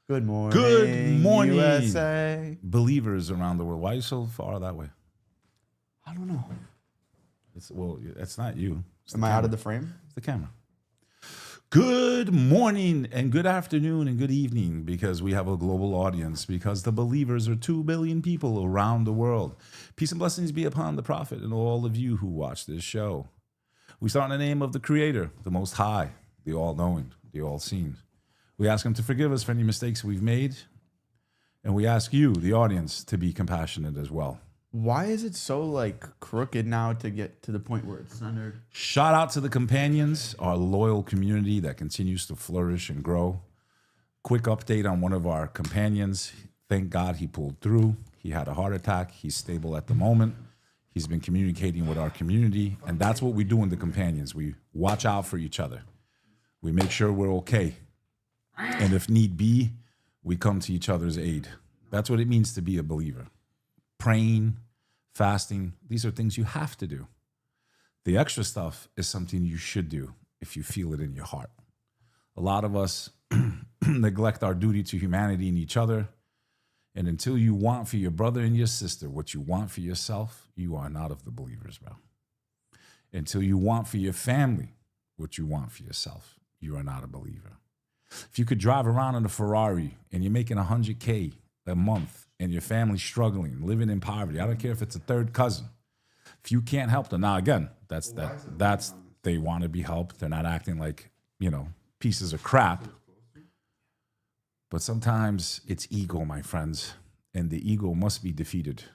Good morning. Good morning, USA. believers around the world. Why are you so far that way? I don't know. It's not you. Am I out of the frame? It's the camera. Good morning and good afternoon and good evening, because we have a global audience, because the believers are 2 billion people around the world. Peace and blessings be upon the prophet and all of you who watch this show. We start in the name of the Creator, the Most High, the All-Knowing, the All-Seeing. We ask Him to forgive us for any mistakes we've made, and we ask you, the audience, to be compassionate as well. Why is it so crooked now to get to the point where it's centered? Shout out to the companions, our loyal community that continues to flourish and grow. Quick update on one of our companions. Thank God he pulled through. He had a heart attack. He's stable at the moment. He's been communicating with our community, and that's what we do in the companions. We watch out for each other. We make sure we're okay. And if need be, we come to each other's aid. That's what it means to be a believer. Praying, fasting, these are things you have to do. The extra stuff is something you should do if you feel it in your heart. A lot of us neglect our duty to humanity and each other. And until you want for your brother and your sister what you want for yourself, you are not of the believers, bro. Until you want for your family what you want for yourself, you are not a believer. If you could drive around in a Ferrari and you're making $100K a month and your family's struggling, living in poverty, I don't care if it's a third cousin. If you can't help them, now again, that's they want to be helped. They're not acting like, pieces of crap. But sometimes it's ego, my friends, and the ego must be defeated.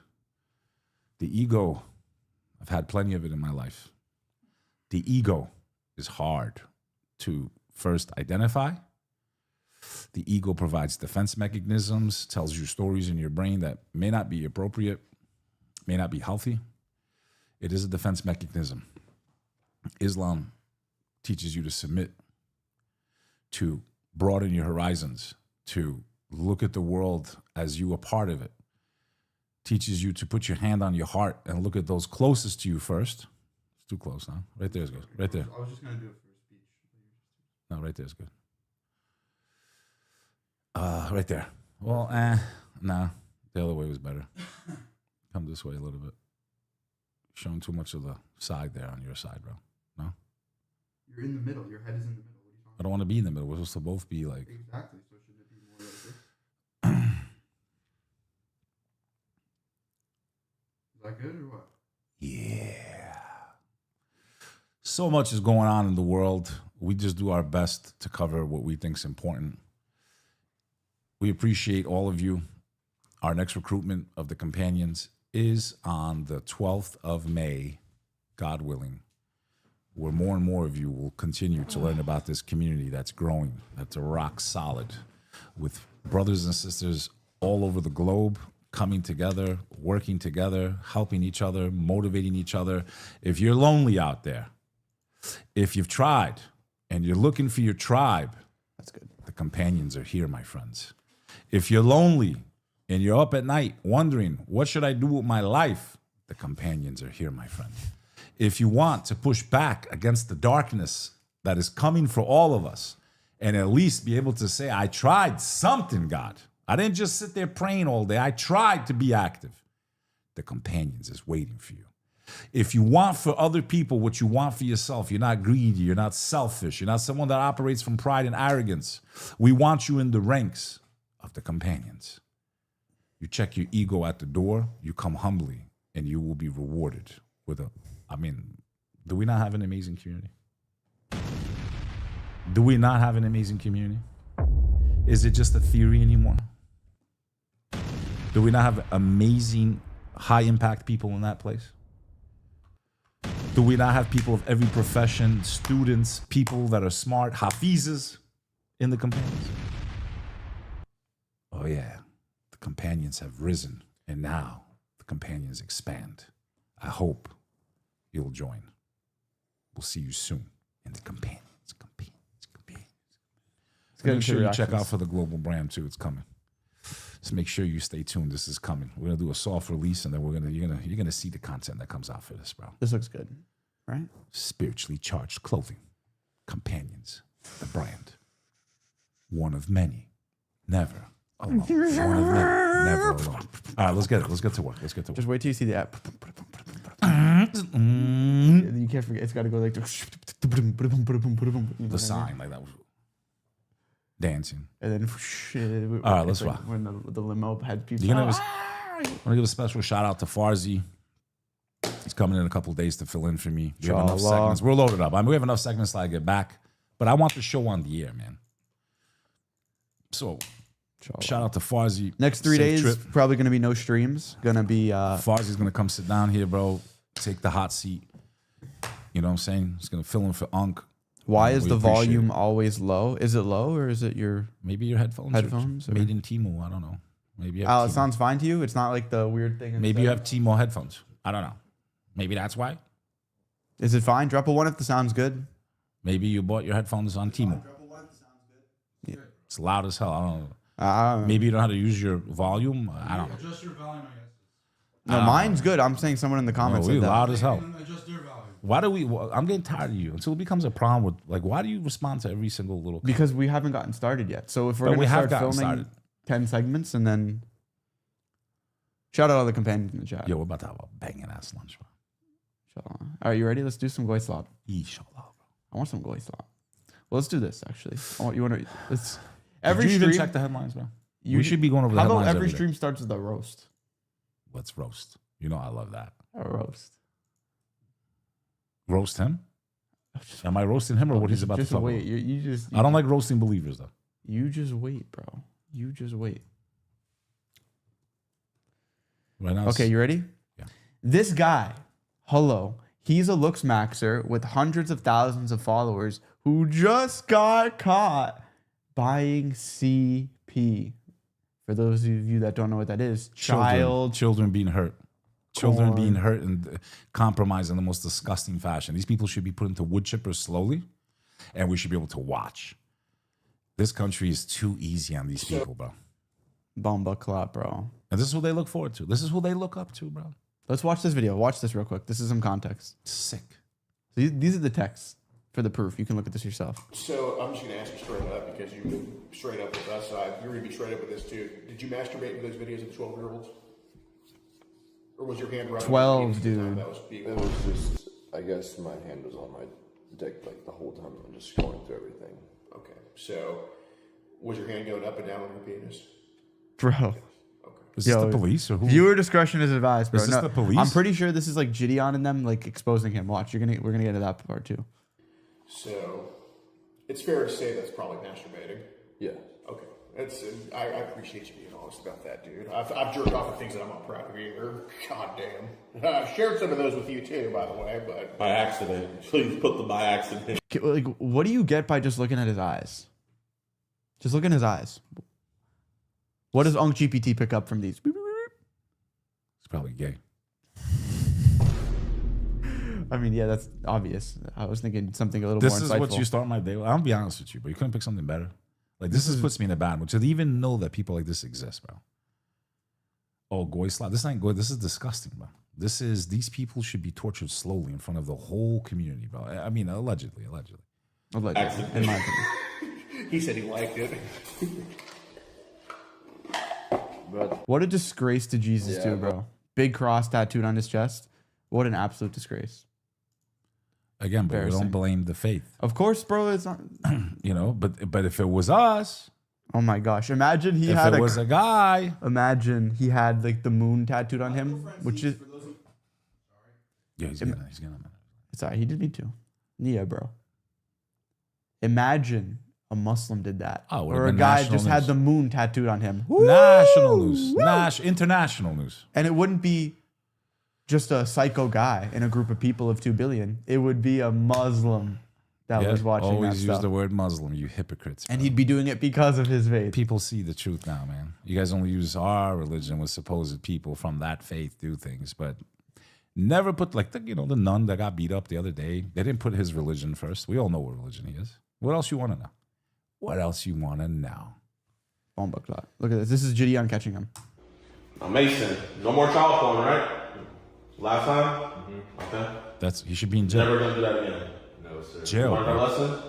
The ego, I've had plenty of it in my life. The ego is hard to first identify. The ego provides defense mechanisms, tells you stories in your brain that may not be appropriate, may not be healthy. It is a defense mechanism. Islam teaches you to submit, to broaden your horizons, to look at the world as you a part of it. Teaches you to put your hand on your heart and look at those closest to you first. It's too close now. Right there is good. Right there. I was just going to do it for a speech. No, right there is good. Right there. Well, nah, the other way was better. Come this way a little bit. Showing too much of the side there on your side, bro. No? You're in the middle. Your head is in the middle. What are you talking I don't want to be in the middle. We're supposed to both be like... Exactly. So should it be more like this? Is that good or what? Yeah. So much is going on in the world. We just do our best to cover what we think is important. We appreciate all of you. Our next recruitment of the companions is on the 12th of May, God willing, where more and more of you will continue to learn about this community that's growing, that's rock solid, with brothers and sisters all over the globe coming together, working together, helping each other, motivating each other. If you're lonely out there, if you've tried and you're looking for your tribe, that's good. The companions are here, my friends. If you're lonely and you're up at night wondering, what should I do with my life? The companions are here, my friend. If you want to push back against the darkness that is coming for all of us and at least be able to say, I tried something, God. I didn't just sit there praying all day. I tried to be active. The companions is waiting for you. If you want for other people what you want for yourself, you're not greedy, you're not selfish, you're not someone that operates from pride and arrogance. We want you in the ranks of the companions. You check your ego at the door, you come humbly, and you will be rewarded with do we not have an amazing community? Do we not have an amazing community? Is it just a theory anymore? Do we not have amazing, high-impact people in that place? Do we not have people of every profession, students, people that are smart, hafizes in the companions? Oh yeah, the companions have risen, and now the companions expand. I hope you'll join. We'll see you soon in the companions. Make sure you check out for the global brand too. It's coming. Just make sure you stay tuned. This is coming. We're gonna do a soft release, and then you're gonna see the content that comes out for this, bro. This looks good, right? Spiritually charged clothing, companions, the brand, one of many. Never alone. Never alone. All right, let's get to work. Let's get to work. Just wait till you see the app. You can't forget. It's got to go like The sign, like that was dancing. And then, all right, let's rock. When the limo had people. I'm gonna give a special shout out to 𝐉𝐨𝐢. He's coming in a couple of days to fill in for me. We have enough segments. We're loaded up. I mean, we have enough segments till I get back. But I want the show on the air, man. So, shout out to 𝐉𝐨𝐢. Next 3 days, probably going to be no streams. Going to be... 𝐉𝐨𝐢's going to come sit down here, bro. Take the hot seat. You know what I'm saying? He's going to fill in for Unk. Why is the volume always low? Is it low or is it your... Maybe your headphones. Headphones? Made in Timo. I don't know. Maybe you have it sounds fine to you? It's not like the weird thing. Maybe you have Timo headphones. I don't know. Maybe that's why. Is it fine? Drop a 1 if the sound's good. Maybe you bought your headphones on Timo. Drop a 1 if the sound's good. Yeah. It's loud as hell. I don't know. Maybe you don't know how to use your volume. I don't know. Adjust your volume, I guess. No, mine's good. I'm saying someone in the comments said that. Loud as hell. Adjust your volume. Why do we... I'm getting tired of you. Until it becomes a problem with... Like, why do you respond to every single little... Because we haven't gotten started yet. So if we're going to start filming 10 segments and then... Shout out all the companions in the chat. Yo, we're about to have a banging ass lunch, bro. Inshallah. All right, you ready? Let's do some 𝐂𝐨𝐧𝐲. Inshallah, bro. I want some 𝐂𝐨𝐧𝐲. Well, let's do this, actually. You want to... Let's... Did you even check the headlines, bro? We should be going over the headlines. How about every stream starts with a roast? Let's roast. You know I love that. A roast. Roast him? Am I roasting him or what he's about to talk about? You just... I don't like roasting believers, though. You just wait, bro. You just wait. Right now, okay, you ready? Yeah. This guy, hello, he's a looks maxer with hundreds of thousands of followers who just got caught buying CP. For those of you that don't know what that is, children being hurt. Children being hurt and compromised in the most disgusting fashion. These people should be put into wood chippers slowly, and we should be able to watch. This country is too easy on these people, bro. Bomba clap, bro. And this is who they look forward to. This is who they look up to, bro. Let's watch this video. Watch this real quick. This is some context. Sick. So these are the texts for the proof. You can look at this yourself. So I'm just going to ask you straight up because you've been straight up with us. You're going to be straight up with this too. Did you masturbate with those videos of the 12-year-olds? Or was your hand running? 12, dude. That was it was just, I guess my hand was on my dick like the whole time. I'm just going through everything. Okay. So was your hand going up and down on your penis? Bro. Is this the police or who? Viewer discretion is advised, bro. Is this the police? I'm pretty sure this is like Gideon and them like exposing him. Watch, we're gonna get into that part too. So it's fair to say that's probably masturbating. Yeah. Okay. I appreciate you being honest about that, dude. I've jerked off at things that I'm not proud of either. God damn. I've shared some of those with you too, by the way, but by accident. Please put the by accident. Like, what do you get by just looking at his eyes? Just look in his eyes. What does 𝐷𝐢𝐿 pick up from these? It's probably gay. I mean, yeah, that's obvious. I was thinking something a little more insightful. This is what you start my day with. I'll be honest with you, but you couldn't pick something better. Like, this puts me in a bad mood. To even know that people like this exist, bro. Oh, 𝐂𝐨𝐧𝐲. This ain't good. This is disgusting, bro. These people should be tortured slowly in front of the whole community, bro. I mean, allegedly. In my opinion. he said he liked it. But what a disgrace to Jesus, too, bro. Big cross tattooed on his chest. What an absolute disgrace. Again, but we don't blame the faith. Of course, bro. It's not. You know, but if it was us. Oh my gosh! Imagine he if had it was a guy. Imagine he had like the moon tattooed on him, which is. Yeah, he's gonna. It's alright. He didn't need to. Yeah, bro. Imagine a Muslim did that, or a guy just had the moon tattooed on him. Woo! National news, international news, and it wouldn't be just a psycho guy in a group of people of 2 billion. It would be a Muslim that was watching that always stuff. use the word Muslim, you hypocrites. And he'd be doing it because of his faith. People see the truth now, man. You guys only use our religion with supposed people from that faith do things, but never put like the nun that got beat up the other day. They didn't put his religion first. We all know what religion he is. What else you want to know? What else you want to know? Bomba clot. Look at this. This is Gideon catching him. Now, Mason, no more child porn, right? Last time? Mm-hmm. Okay. He should be in jail. Never gonna do that again. no, sir. Jail. Learned our lesson?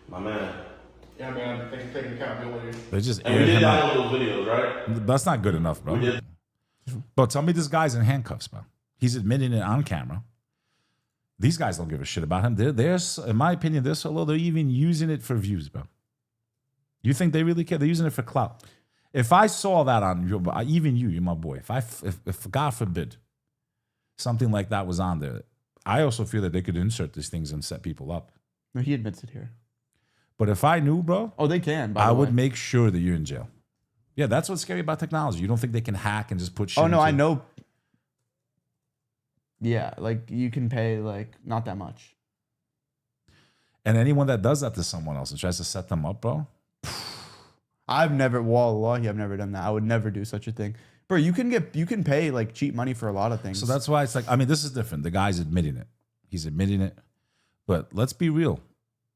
My man. Yeah, man. Thanks for taking accountability. They just And we aired did him out. download those videos, right? That's not good enough, bro. We did. Bro, tell me this guy's in handcuffs, bro. He's admitting it on camera. These guys don't give a shit about him. They're in my opinion, they're so low, they're even using it for views, bro. You think they really care? They're using it for clout. If I saw that on your, even you're my boy. If God forbid, something like that was on there, I also feel that they could insert these things and set people up. No, he admits it here. But if I knew, bro, Oh, they can. By I the would way. make sure that you're in jail. Yeah, that's what's scary about technology. You don't think they can hack and just put shit Oh no, into- I know. Yeah, like you can pay like not that much. And anyone that does that to someone else and tries to set them up, bro, I've never, wallahi, I've never done that. I would never do such a thing, bro. You can pay like cheap money for a lot of things. so that's why it's like, I mean, this is different. The guy's admitting it. He's admitting it. But let's be real.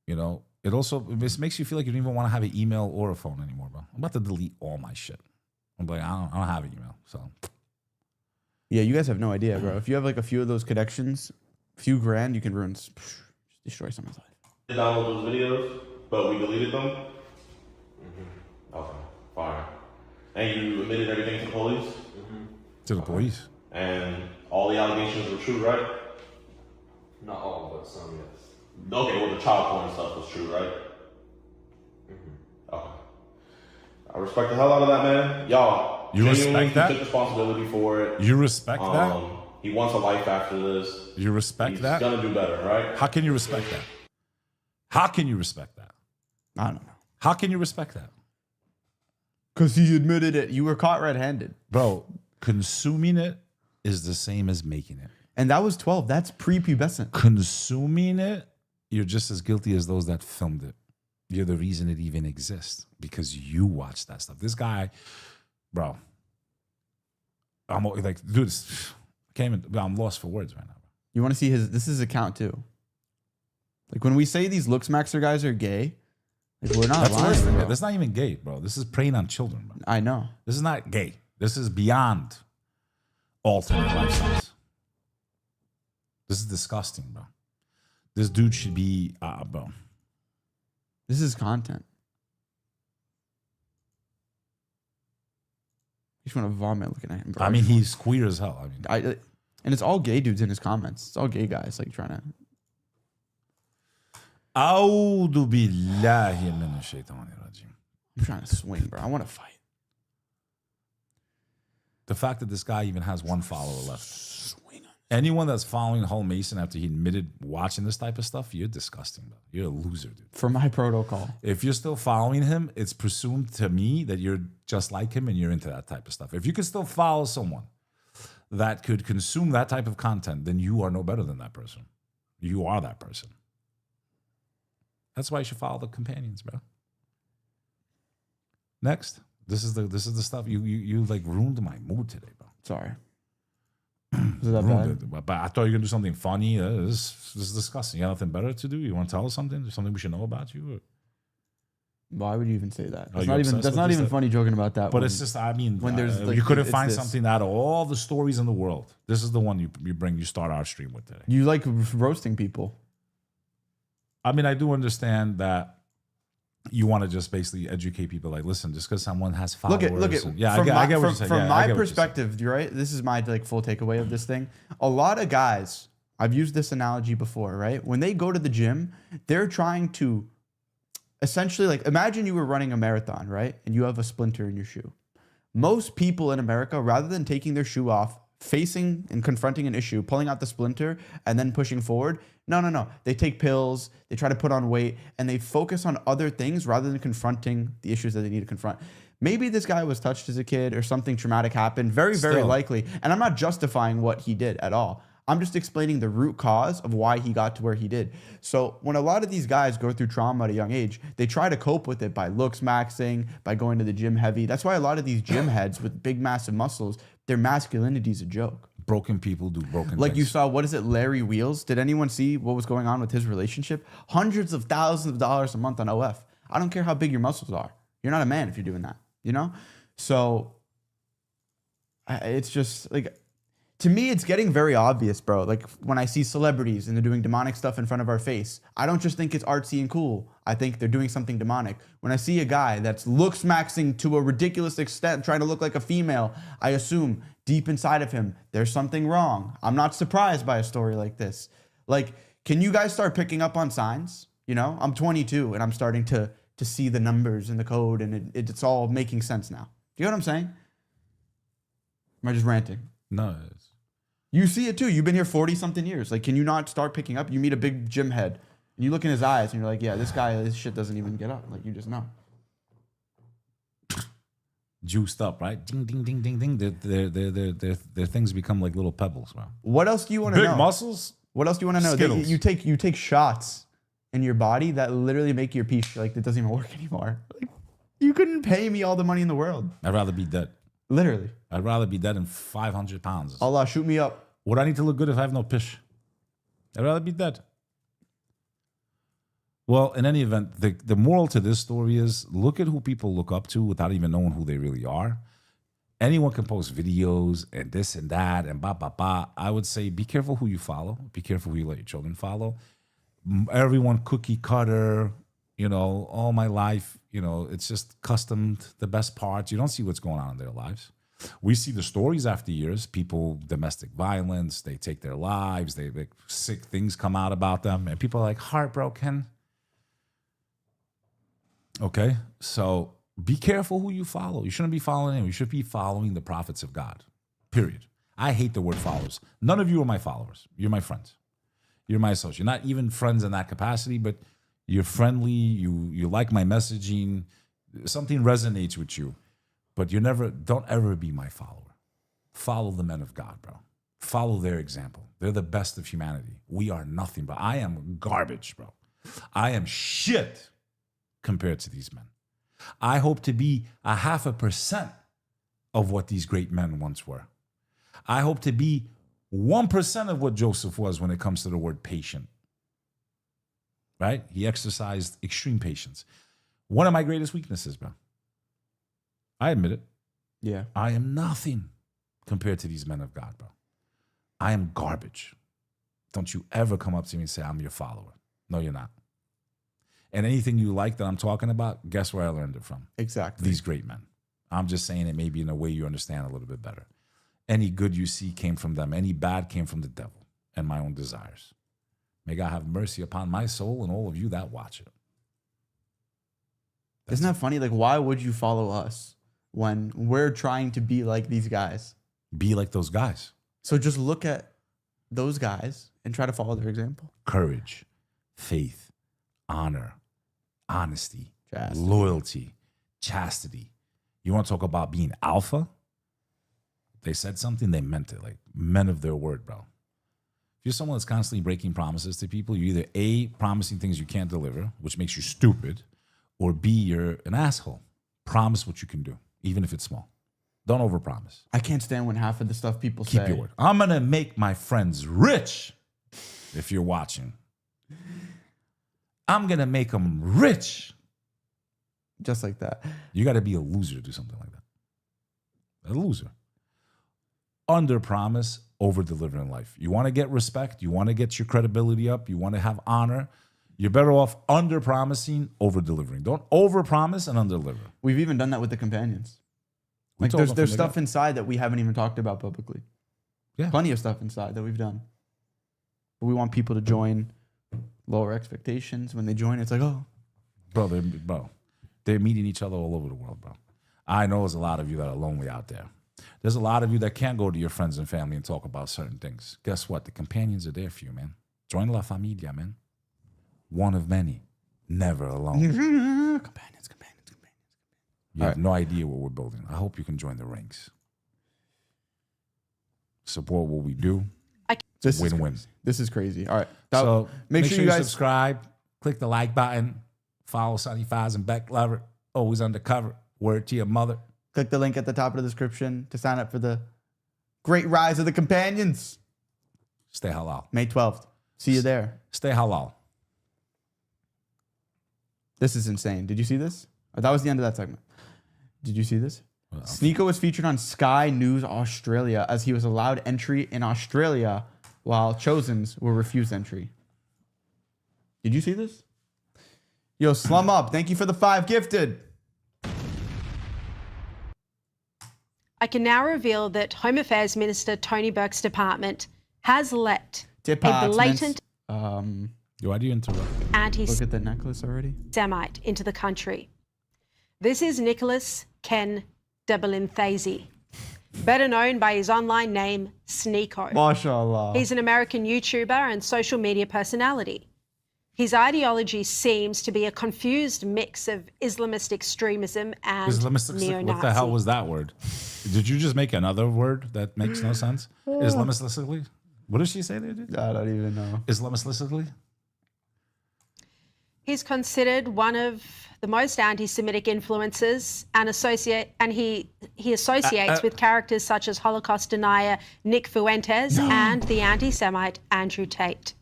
You know, this makes you feel like you don't even want to have an email or a phone anymore, bro. I'm about to delete all my shit. I'm like, I don't have an email. So Yeah, you guys have no idea, bro. If you have like a few of those connections, a few grand, you can ruin, just destroy someone's life. We did download those videos, but we deleted them. Okay, fine. And you admitted everything to the police, to the police. and all the allegations were true, right? Not all, but some, yes. Okay, well the child porn stuff was true, right? Okay. I respect the hell out of that man. Y'all, You genuinely, respect that? He took responsibility for it. You respect that? He wants a life after this. You respect He's that? gonna do better, right? How can you respect that? How can you respect that? I don't know. How can you respect that? Because he admitted it. You were caught red-handed. Bro, consuming it is the same as making it. And that was 12. That's prepubescent. Consuming it, you're just as guilty as those that filmed it. You're the reason it even exists because you watch that stuff. This guy, bro, I'm like, dude, I'm lost for words right now. You want to see this is his account too. Like when we say these Looksmaxer guys are gay, like we're not That's lying. worse than bro. gay. That's not even gay, bro. This is preying on children, bro. I know. This is not gay. This is beyond alternate lifestyles. This is disgusting, bro. This dude should be, bro. This is content. You just want to vomit looking at him, bro. I mean, he's queer as hell. I mean, and it's all gay dudes in his comments. It's all gay guys like trying to. أعوذ بالله من الشيطان الرجيم. I'm trying to swing, bro. I want to fight. The fact that this guy even has one follower left. Swing. Anyone that's following Hull Mason after he admitted watching this type of stuff, you're disgusting, bro. You're a loser, dude. For my protocol. If you're still following him, it's presumed to me that you're just like him and you're into that type of stuff. If you could still follow someone that could consume that type of content, then you are no better than that person. You are that person. That's why you should follow the companions, bro. Next. This is the stuff you like ruined my mood today, bro. Sorry. Is that Ruined bad? it. But I thought you were gonna do something funny. This is disgusting. You got nothing better to do? You want to tell us something? There's something we should know about you? Or? Why would you even say that? Are That's you not even. obsessed That's with not this even stuff? funny joking about that. But when- it's just, I mean, when there's, like, you couldn't it's find this. something out of all the stories in the world. This is the one you start our stream with today. you like roasting people. I mean, I do understand that you want to just basically educate people. Like, listen, just because someone has followers. Look at. Yeah, from I get what from, you're saying. From Yeah, I my get what you're saying. perspective, you're right. This is my like full takeaway of this thing. A lot of guys, I've used this analogy before, right? When they go to the gym, they're trying to essentially like imagine you were running a marathon, right? And you have a splinter in your shoe. Most people in America, rather than taking their shoe off, facing and confronting an issue, pulling out the splinter and then pushing forward. No. They take pills, they try to put on weight, and they focus on other things rather than confronting the issues that they need to confront. Maybe this guy was touched as a kid or something traumatic happened. Very, very Still. likely. And I'm not justifying what he did at all. I'm just explaining the root cause of why he got to where he did. So when a lot of these guys go through trauma at a young age, they try to cope with it by looks maxing, by going to the gym heavy. That's why a lot of these gym heads with big, massive muscles, their masculinity is a joke. Broken people do broken Like things. you saw, what is it, Larry Wheels? Did anyone see what was going on with his relationship? Hundreds of thousands of dollars a month on OF. I don't care how big your muscles are. You're not a man if you're doing that, you know? So it's just like, To me, it's getting very obvious, bro. Like when I see celebrities and they're doing demonic stuff in front of our face, I don't just think it's artsy and cool. I think they're doing something demonic. When I see a guy that's looks maxing to a ridiculous extent, trying to look like a female, I assume deep inside of him, there's something wrong. I'm not surprised by a story like this. Like, can you guys start picking up on signs? You know, I'm 22 and I'm starting to see the numbers and the code, and it's all making sense now. Do you know what I'm saying? Am I just ranting? No, You see it too. You've been here 40 something years. Like, can you not start picking up? You meet a big gym head and you look in his eyes and you're like, yeah, this guy, this shit doesn't even get up. Like, you just know. juiced up, right? Ding, ding, ding, ding, ding. Their things become like little pebbles, man. What else do you want to know? Big muscles. What else do you want to know? Skittles. You take shots in your body that literally make your pee like it doesn't even work anymore. Like, you couldn't pay me all the money in the world. I'd rather be dead. Literally. I'd rather be dead than 500 pounds. Allah, shoot me up. Would I need to look good if I have no pish? I'd rather be dead. Well, in any event, the moral to this story is look at who people look up to without even knowing who they really are. Anyone can post videos and this and that and ba ba ba. I would say be careful who you follow. Be careful who you let your children follow. Everyone cookie cutter, you know, all my life, you know, it's just custom, the best parts. You don't see what's going on in their lives. We see the stories after years, people, domestic violence, they take their lives, they sick things come out about them, and people are like heartbroken. Okay, so be careful who you follow. You shouldn't be following anyone. You should be following the prophets of God, period. I hate the word followers. None of you are my followers. You're my friends. You're my associates. You're not even friends in that capacity, but you're friendly. You like my messaging. Something resonates with you, but don't ever be my follower. Follow the men of God, bro. Follow their example. They're the best of humanity. We are nothing, bro. I am garbage, bro. I am shit compared to these men. I hope to be 0.5% of what these great men once were. I hope to be 1% of what Joseph was when it comes to the word patient. Right? He exercised extreme patience. One of my greatest weaknesses, bro. I admit it. Yeah. I am nothing compared to these men of God, bro. I am garbage. Don't you ever come up to me and say, I'm your follower. No, you're not. And anything you like that I'm talking about, guess where I learned it from? Exactly. These great men. I'm just saying it maybe in a way you understand a little bit better. Any good you see came from them. Any bad came from the devil and my own desires. May God have mercy upon my soul and all of you that watch it. Isn't that funny? Like, why would you follow us when we're trying to be like these guys? Be like those guys. So just look at those guys and try to follow their example. Courage, faith, honor, honesty, Chastity. loyalty, chastity. You want to talk about being alpha? They said something, they meant it. Like men of their word, bro. If you're someone that's constantly breaking promises to people, you're either A, promising things you can't deliver, which makes you stupid, or B, you're an asshole. Promise what you can do, even if it's small. Don't overpromise. I can't stand when half of the stuff people say. Keep your word. I'm going to make my friends rich if you're watching. I'm going to make them rich. Just like that. You got to be a loser to do something like that. A loser. Under promise, over deliver in life. You want to get respect. You want to get your credibility up. You want to have honor. You're better off under promising, over delivering. Don't over promise and under deliver. We've even done that with the companions. We Like told them there's from the stuff inside that we haven't even talked about publicly. Yeah. Plenty of stuff inside that we've done. But we want people to join lower expectations. When they join, it's like, oh. Bro, they're meeting each other all over the world, bro. I know there's a lot of you that are lonely out there. There's a lot of you that can't go to your friends and family and talk about certain things. Guess what? The companions are there for you, man. Join La Familia, man. One of many. Never alone. Companions. You have no idea what we're building. I hope you can join the ranks. Support what we do. This is Win-win. crazy. This is crazy. All right. So make sure you guys subscribe. Click the like button. Follow Sonny 𝐒𝐨𝐴 and Beck Lover. Always undercover. Word to your mother. click the link at the top of the description to sign up for the great rise of the companions. Stay halal. May 12th. See you there. Stay halal. This is insane. Did you see this? Oh, that was the end of that segment. Did you see this? 𝐒𝐨𝐧 was featured on Sky News Australia as he was allowed entry in Australia while Chosen's were refused entry. Did you see this? Yo, Slum Up, thank you for the 5 gifted. I can now reveal that Home Affairs Minister Tony Burke's department has let a blatant Why do you interrupt? Look at the necklace already. Semite into the country. This is Nicholas Ken Debelinthazy, better known by his online name, Sneeko. MashaAllah. He's an American YouTuber and social media personality. His ideology seems to be a confused mix of Islamist extremism and neo-Nazi. What the hell was that word? Did you just make another word that makes no sense? Islamistically? What did she say there, dude? I don't even know. Islamistically? He's considered one of the most anti-Semitic influences and he associates with characters such as Holocaust denier Nick Fuentes and the anti-Semite Andrew Tate.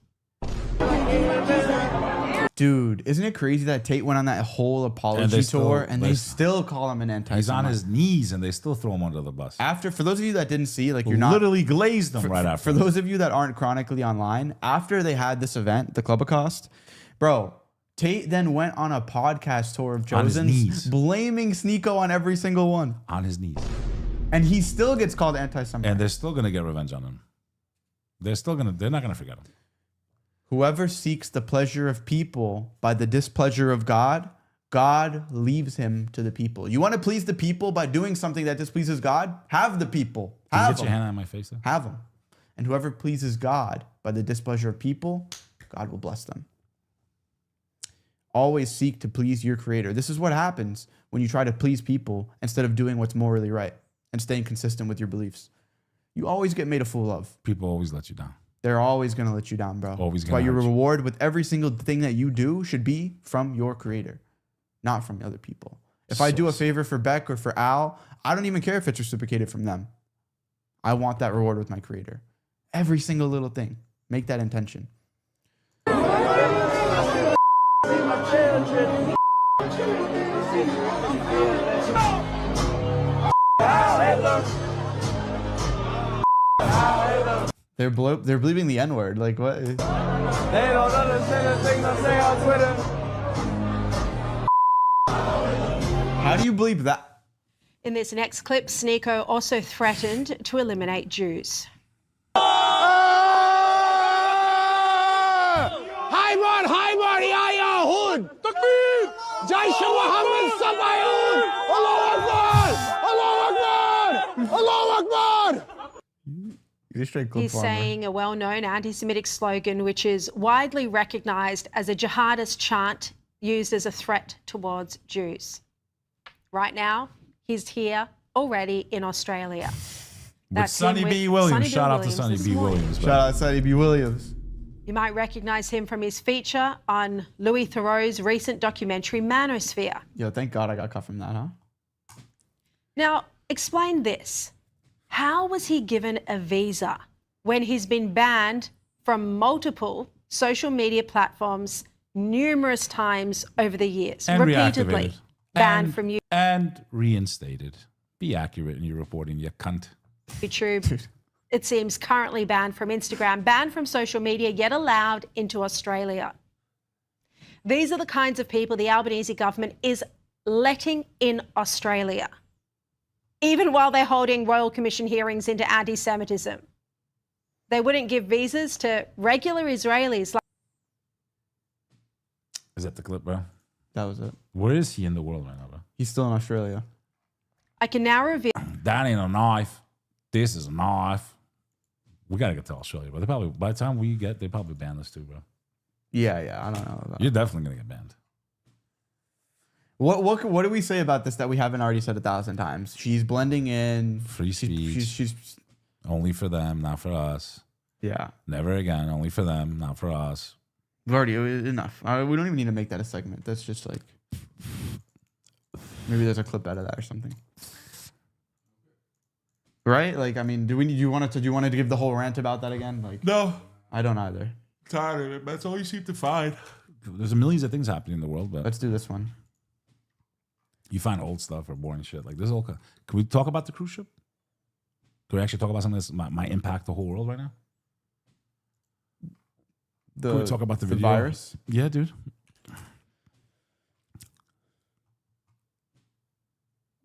Dude, isn't it crazy that Tate went on that whole apology tour and they still call him an anti-Semite? He's on his knees and they still throw him under the bus. For those of you that didn't see, like you're not literally glazed them right after. For those of you that aren't chronically online, after they had this event, the Clubacost, bro, Tate then went on a podcast tour of Chosen's, blaming 𝐒𝐈𝐲 on every single one. On his knees. And he still gets called anti-Semite. And they're still gonna get revenge on him. They're not gonna forget him. Whoever seeks the pleasure of people by the displeasure of God, God leaves him to the people. You want to please the people by doing something that displeases God? Have the people. Can you get your hand on my face there? Have them. And whoever pleases God by the displeasure of people, God will bless them. Always seek to please your creator. This is what happens when you try to please people instead of doing what's morally right and staying consistent with your beliefs. You always get made a fool of. People always let you down. They're always going to let you down, bro. Always That's why your reward with every single thing that you do should be from your creator, not from other people. If I do a favor for Beck or for Al, I don't even care if it's reciprocated from them. I want that reward with my creator. Every single little thing. Make that intention. They're bleeping the N-word. Like, what? They don't understand the things I say on Twitter. How do you bleep that? In this next clip, 𝐒𝐈𝐲 also threatened to eliminate Jews. He's saying a well-known anti-Semitic slogan, which is widely recognized as a jihadist chant used as a threat towards Jews. Right now, he's here already in Australia. That's Sonny B. Williams. Shout out to Sonny B. Williams. Shout out to Sonny B. Williams. You might recognize him from his feature on Louis Theroux's recent documentary Manosphere. Yo, thank God I got cut from that, huh? Now, explain this. How was he given a visa when he's been banned from multiple social media platforms numerous times over the years? And repeatedly reactivated. Banned from and reinstated. Be accurate in your reporting, you cunt. YouTube. It seems currently banned from Instagram, banned from social media, yet allowed into Australia. These are the kinds of people the Albanese government is letting in Australia, even while they're holding Royal Commission hearings into anti-Semitism. They wouldn't give visas to regular Israelis. Is that the clip, bro? That was it. Where is he in the world right now, bro? He's still in Australia. I can now reveal. That ain't a knife. This is a knife. We gotta get to Australia, but they probably by the time we get, they probably ban us too, bro. Yeah, I don't know. You're definitely gonna get banned. What do we say about this that we haven't already said 1,000 times? She's blending in. Free speech. She's only for them, not for us. Yeah. Never again. Only for them, not for us. We've already enough. We don't even need to make that a segment. That's just like maybe there's a clip out of that or something. Right? Like, I mean, do you want to give the whole rant about that again? Like, No. I don't either. Tired of it. That's all you seem to find. There's millions of things happening in the world, but Let's do this one. You find old stuff or boring shit. Like this whole. Can we talk about the cruise ship? Can we actually talk about something that might impact the whole world right now? Can we talk about the video? Virus? Yeah, dude.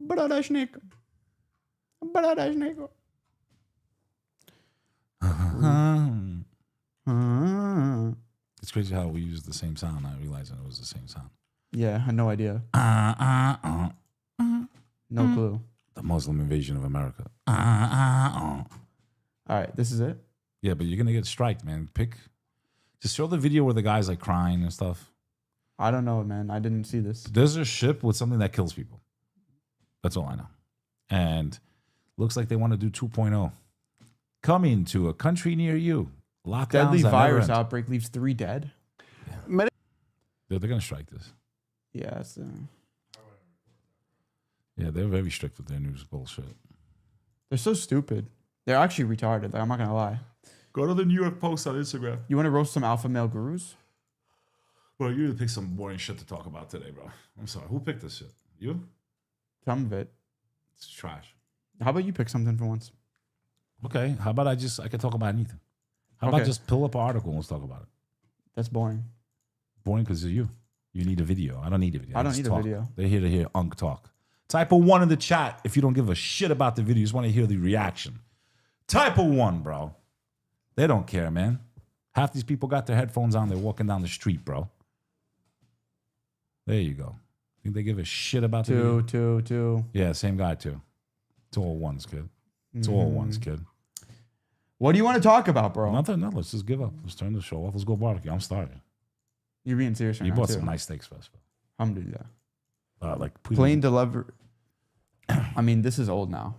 Bradaśnik. It's crazy how we use the same sound. I realized it was the same sound. Yeah, I had no idea. No clue. The Muslim invasion of America. All right, this is it. Yeah, but you're gonna get striked, man. Just show the video where the guy's like crying and stuff. I don't know, man. I didn't see this. There's a ship with something that kills people. That's all I know. And looks like they want to do 2.0. Coming to a country near you. Lockdowns. Deadly that virus never end. outbreak leaves 3 dead. They're gonna strike this. Yeah, it's, Yeah, they're very strict with their news bullshit. they're so stupid. They're actually retarded. Like, I'm not gonna lie. Go to the New York Post on Instagram. You want to roast some alpha male gurus? Bro, you picked some boring shit to talk about today, bro. I'm sorry. Who picked this shit? You? Some of it. It's trash. How about you pick something for once? Okay. How about I can talk about anything? How about Okay. just pull up an article and let's talk about it? That's boring. Boring because of you. You need a video. I don't need a video. I don't just need a talk. video. They're here to hear Unk talk. Type a 1 in the chat if you don't give a shit about the video. You just want to hear the reaction. Type a 1, bro. They don't care, man. Half these people got their headphones on. They're walking down the street, bro. There you go. Think they give a shit about the video? Two. Yeah, same guy too. It's all ones, kid. It's all ones, kid. What do you want to talk about, bro? Nothing. No, let's just give up. Let's turn the show off. Let's go barbecue. I'm starving. You're being serious right You now, bought too. some nice steaks for us. Alhamdulillah. Like Plain deliver. I mean, this is old now.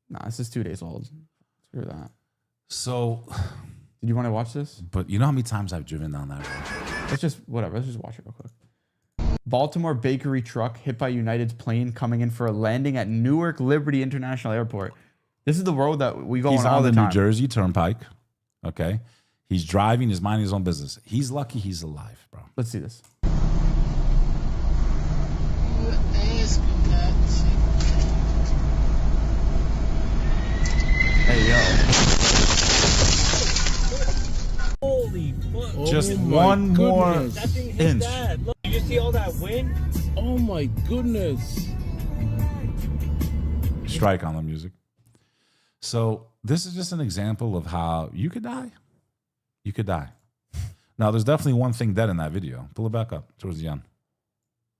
Nah, this is 2 days old. Screw that. So, Did you want to watch this? but you know how many times I've driven down that road? Let's just watch it real quick. Baltimore bakery truck hit by United's plane coming in for a landing at Newark Liberty International Airport. This is the road that we go He's on all on the the time. New Jersey Turnpike. Okay. He's driving. He's minding his own business. He's lucky he's alive, bro. Let's see this. Hey, yo. Holy fuck. Just Oh my one more goodness. That thing hit inch. bad. Look, you see all that wind? Oh my goodness. Strike on the music. So this is just an example of how you could die. You could die. Now, there's definitely one thing dead in that video. Pull it back up towards the end.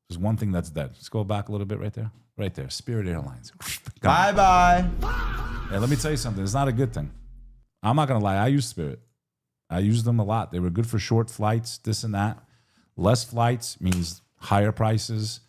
There's one thing that's dead. Just go back a little bit right there. Right there. Spirit Airlines. Bye-bye. Hey, let me tell you something. It's not a good thing. I'm not going to lie. I use Spirit. I use them a lot. They were good for short flights, this and that. Less flights means higher prices,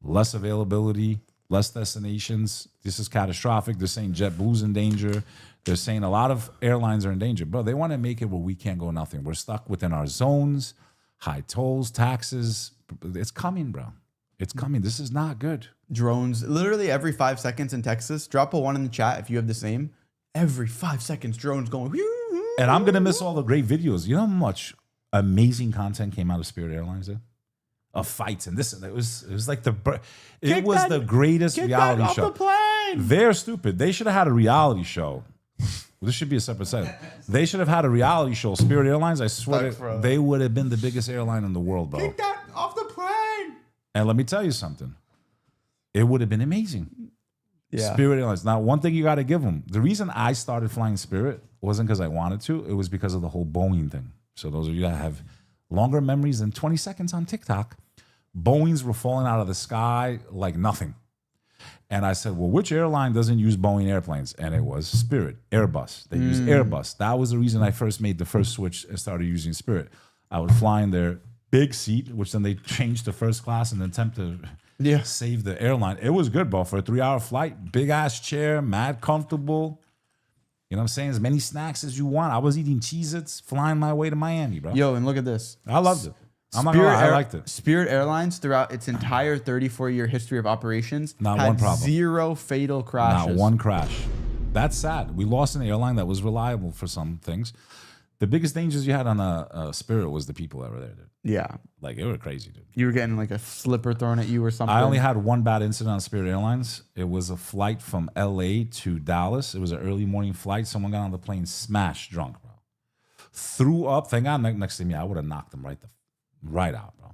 less availability, less destinations. This is catastrophic. They're saying JetBlue's in danger. They're saying a lot of airlines are in danger. Bro, they want to make it where we can't go nothing. We're stuck within our zones, high tolls, taxes. It's coming, bro. It's coming. This is not good. Drones, literally every 5 seconds in Texas. Drop a 1 in the chat if you have the same. Every 5 seconds, drones going. And I'm going to miss all the great videos. You know how much amazing content came out of Spirit Airlines there? Of fights and this. It was like the greatest reality show. Off the plane. They're stupid. They should have had a reality show. This should be a separate segment. They should have had a reality show. Spirit Airlines, I swear, they would have been the biggest airline in the world, bro. Take that off the plane. And let me tell you something. It would have been amazing. Yeah. Spirit Airlines. Now, one thing you got to give them. The reason I started flying Spirit wasn't because I wanted to. It was because of the whole Boeing thing. So those of you that have longer memories than 20 seconds on TikTok, Boeings were falling out of the sky like nothing. And I said, well, which airline doesn't use Boeing airplanes? And it was Spirit, Airbus. They use Airbus. That was the reason I first made the first switch and started using Spirit. I would fly in their big seat, which then they changed to first class and attempt to save the airline. It was good, bro. For a 3-hour flight, big ass chair, mad comfortable. You know what I'm saying? As many snacks as you want. I was eating Cheez-Its, flying my way to Miami, bro. Yo, and look at this. I loved it. I'm not gonna lie, I liked it. Spirit Airlines, throughout its entire 34-year history of operations, Not had one problem. 0 fatal crashes. Not one crash. That's sad. We lost an airline that was reliable for some things. The biggest dangers you had on a Spirit was the people that were there, dude. Yeah. Like, it were crazy, dude. You were getting like a slipper thrown at you or something. I only had one bad incident on Spirit Airlines. It was a flight from LA to Dallas. It was an early morning flight. Someone got on the plane smashed drunk, bro. Threw up. Thank God next to me, I would have knocked him right out, bro.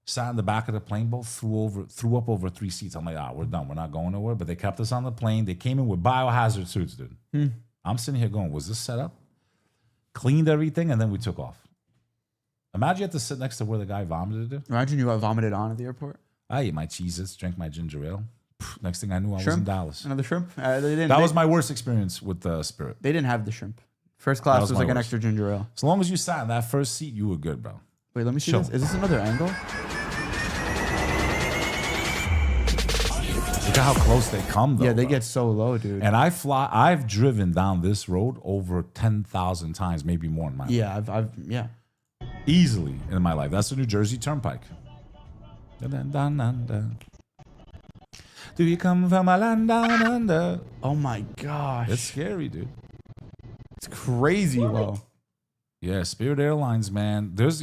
Sat in the back of the plane, both threw up over 3 seats. I'm like, we're done. We're not going nowhere. But they kept us on the plane. They came in with biohazard suits, dude. I'm sitting here going, was this set up? Cleaned everything, and then we took off. Imagine you had to sit next to where the guy vomited, dude. Imagine you got vomited on at the airport. I ate my Cheez-Its, drank my ginger ale. Next thing I knew, I was in Dallas. Another shrimp? That was my worst experience with Spirit. They didn't have the shrimp. First class was like an extra ginger ale. As long as you sat in that first seat, you were good, bro. Wait, let me see Chill. this. Is this another angle? Look at how close they come, though. Yeah, they bro. get so low, dude. And I've driven down this road over 10,000 times, maybe more in my life. Yeah, yeah. Easily in my life. That's the New Jersey Turnpike. Do you come from a land down under? Oh my gosh. It's scary, dude. It's crazy low. Yeah, Spirit Airlines, man. There's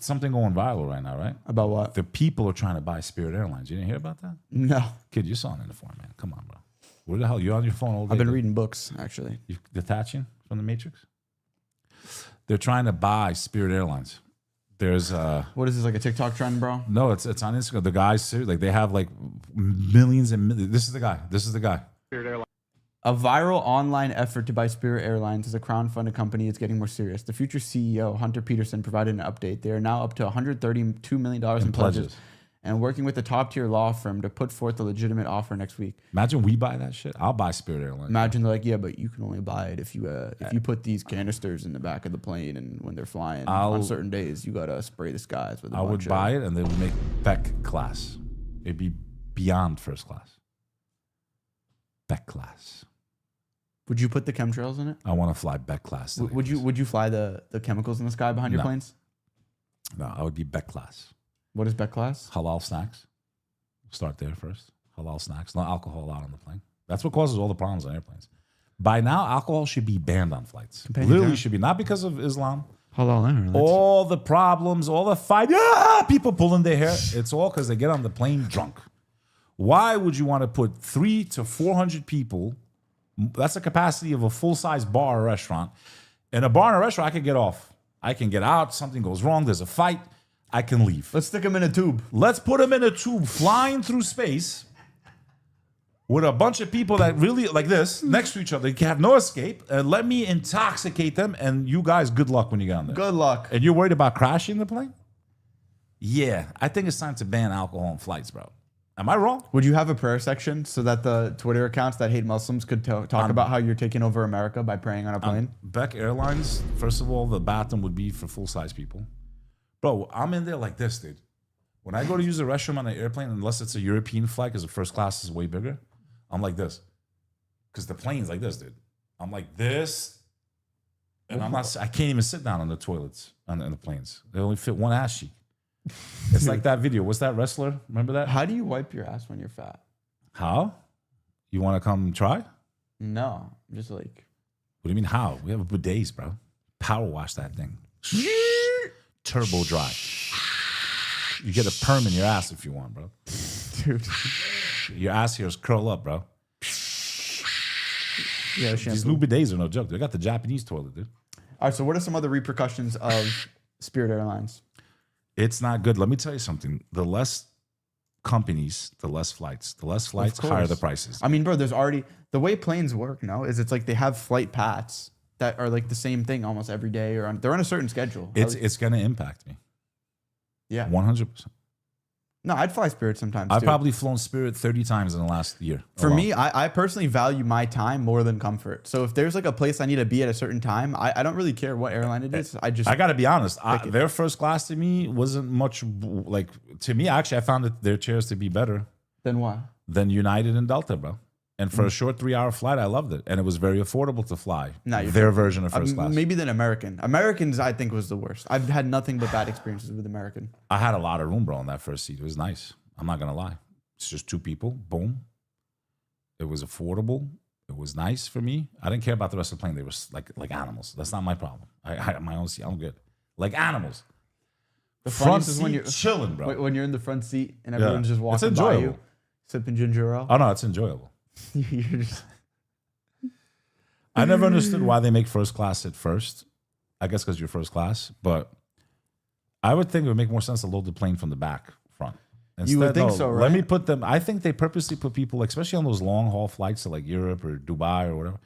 something going viral right now, right? About what? The people are trying to buy Spirit Airlines. You didn't hear about that? No. Kid, you saw an uniform, man. Come on, bro. Where the hell? You on your phone all day? I've been reading books, actually. You detaching from the Matrix? They're trying to buy Spirit Airlines. There's What is this, like a TikTok trend, bro? no, it's on Instagram. The guys, like, they have like millions and millions. This is the guy. A viral online effort to buy Spirit Airlines as a crowdfunded company is getting more serious. The future CEO, Hunter Peterson, provided an update. They are now up to $132 million in pledges and working with a top-tier law firm to put forth a legitimate offer next week. Imagine we buy that shit. I'll buy Spirit Airlines. Imagine they're like, yeah, but you can only buy it if you put these canisters in the back of the plane, and when they're flying on certain days, you gotta spray the skies with. I would buy it, and they would make Beck class. It'd be beyond first class. Beck class. Would you put the chemtrails in it? I want to fly Beck class. Would you fly the chemicals in the sky behind your planes? No, I would be Beck class. What is Beck class? Halal snacks. Start there first. Halal snacks. No alcohol allowed on the plane. That's what causes all the problems on airplanes. By now, alcohol should be banned on flights. Literally should be. Not because of Islam. Halal. All the problems, all the fight, people pulling their hair. It's all because they get on the plane drunk. Why would you want to put 300 to 400 people? That's the capacity of a full-size bar or restaurant. In a bar and a restaurant, I can get off. I can get out. Something goes wrong. There's a fight. I can leave. Let's stick them in a tube. Let's put them in a tube flying through space with a bunch of people that really, like this, next to each other. You can have no escape. And let me intoxicate them. And you guys, good luck when you get on there. Good luck. And you're worried about crashing the plane? Yeah. I think it's time to ban alcohol on flights, bro. Am I wrong? Would you have a prayer section so that the Twitter accounts that hate Muslims could talk about how you're taking over America by praying on a plane? Beck Airlines, first of all, the bathroom would be for full-size people. Bro, I'm in there like this, dude. When I go to use the restroom on an airplane, unless it's a European flight because the first class is way bigger, I'm like this. Because the plane's like this, dude. I'm like this. And I can't even sit down on the toilets on the planes. They only fit one ass cheek. It's like that video. What's that wrestler? Remember that? How do you wipe your ass when you're fat? How? You want to come try? No, I'm just like. What do you mean how? We have bidets, bro. Power wash that thing. Turbo dry. You get a perm in your ass if you want, bro. Dude. Your ass hairs curl up, bro. Yeah, These new bidets are no joke. They got the Japanese toilet, dude. All right, so what are some other repercussions of Spirit Airlines? It's not good. Let me tell you something. The less companies, the less flights. The less flights, higher the prices. I mean, bro, there's already the way planes work. No, is it's like they have flight paths that are like the same thing almost every day, or they're on a certain schedule. It's going to impact me. Yeah, 100%. No, I'd fly Spirit sometimes. I've too. probably flown Spirit 30 times in the last year. For me, I personally value my time more than comfort. So if there's like a place I need to be at a certain time, I don't really care what airline it is. I got to be honest. Their first class to me wasn't much like, to me, actually, I found that their chairs to be better. Than what? Than United and Delta, bro. And for a short 3-hour flight, I loved it. And it was very affordable to fly. Their version of first class. Maybe than American. Americans, I think, was the worst. I've had nothing but bad experiences with American. I had a lot of room, bro, in that first seat. It was nice. I'm not going to lie. It's just 2 people. Boom. It was affordable. It was nice for me. I didn't care about the rest of the plane. They were like animals. That's not my problem. I had my own seat. I'm good. Like animals. The Front funniest is seat when you're chilling, bro. when you're in the front seat and everyone's just It's walking by enjoyable. you, sipping ginger ale. Oh no, it's enjoyable. You're just, I never understood why they make first class sit first. I guess because you're first class, but I would think it would make more sense to load the plane from the back front. You would think so, right? Let me put them. I think they purposely put people, especially on those long haul flights to like Europe or Dubai or whatever.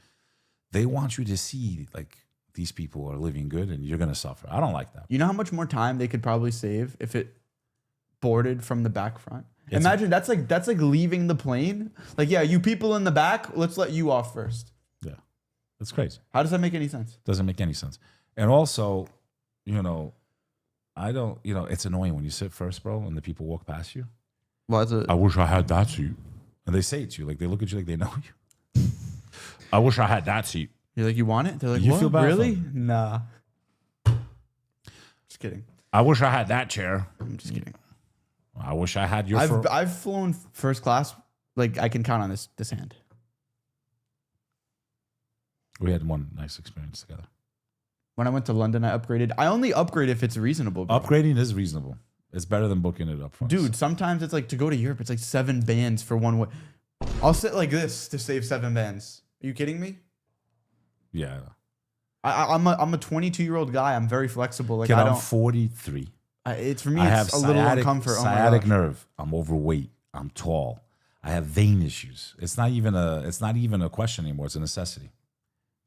They want you to see like these people are living good and you're gonna suffer. I don't like that. you know how much more time they could probably save if it boarded from the back front? Imagine that's like leaving the plane. Like, yeah, you people in the back, let's let you off first. Yeah, that's crazy. How does that make any sense? Doesn't make any sense. And also, you know, I don't. You know, it's annoying when you sit first, bro, and the people walk past you. Well, that's I wish I had that seat. And they say it to you, like they look at you like they know you. I wish I had that seat. you're like, you want it? They're like, You what? feel bad for Really? them. Nah. Just kidding. I wish I had that chair. I'm just kidding. I wish I had your. I've flown first class. Like I can count on this hand. We had one nice experience together. When I went to London, I upgraded. I only upgrade if it's reasonable. Bro. Upgrading is reasonable. It's better than booking it up front. Dude, sometimes it's like to go to Europe, it's like 7 bands for one way. I'll sit like this to save 7 bands. Are you kidding me? Yeah. I'm a 22-year-old guy. I'm very flexible. Like Kid, I I'm don't. 43. It's for me. I have It's a little uncomfort. Oh my sciatic gosh. nerve. I'm overweight. I'm tall. I have vein issues. It's not even a question anymore. It's a necessity.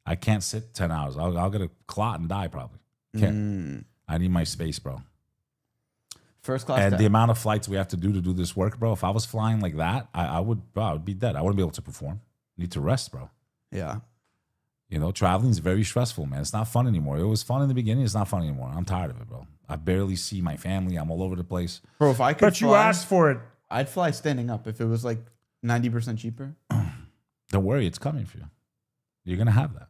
I can't sit 10 hours. I'll get a clot and die probably. Can't. I need my space, bro. First class. And the amount of flights we have to do this work, bro. If I was flying like that, I would be dead. I wouldn't be able to perform. Need to rest, bro. Yeah. You know, traveling is very stressful, man. It's not fun anymore. It was fun in the beginning. It's not fun anymore. I'm tired of it, bro. I barely see my family. I'm all over the place. Bro, if I could for it. I'd fly standing up if it was like 90% cheaper. Don't worry, it's coming for you. You're gonna have that.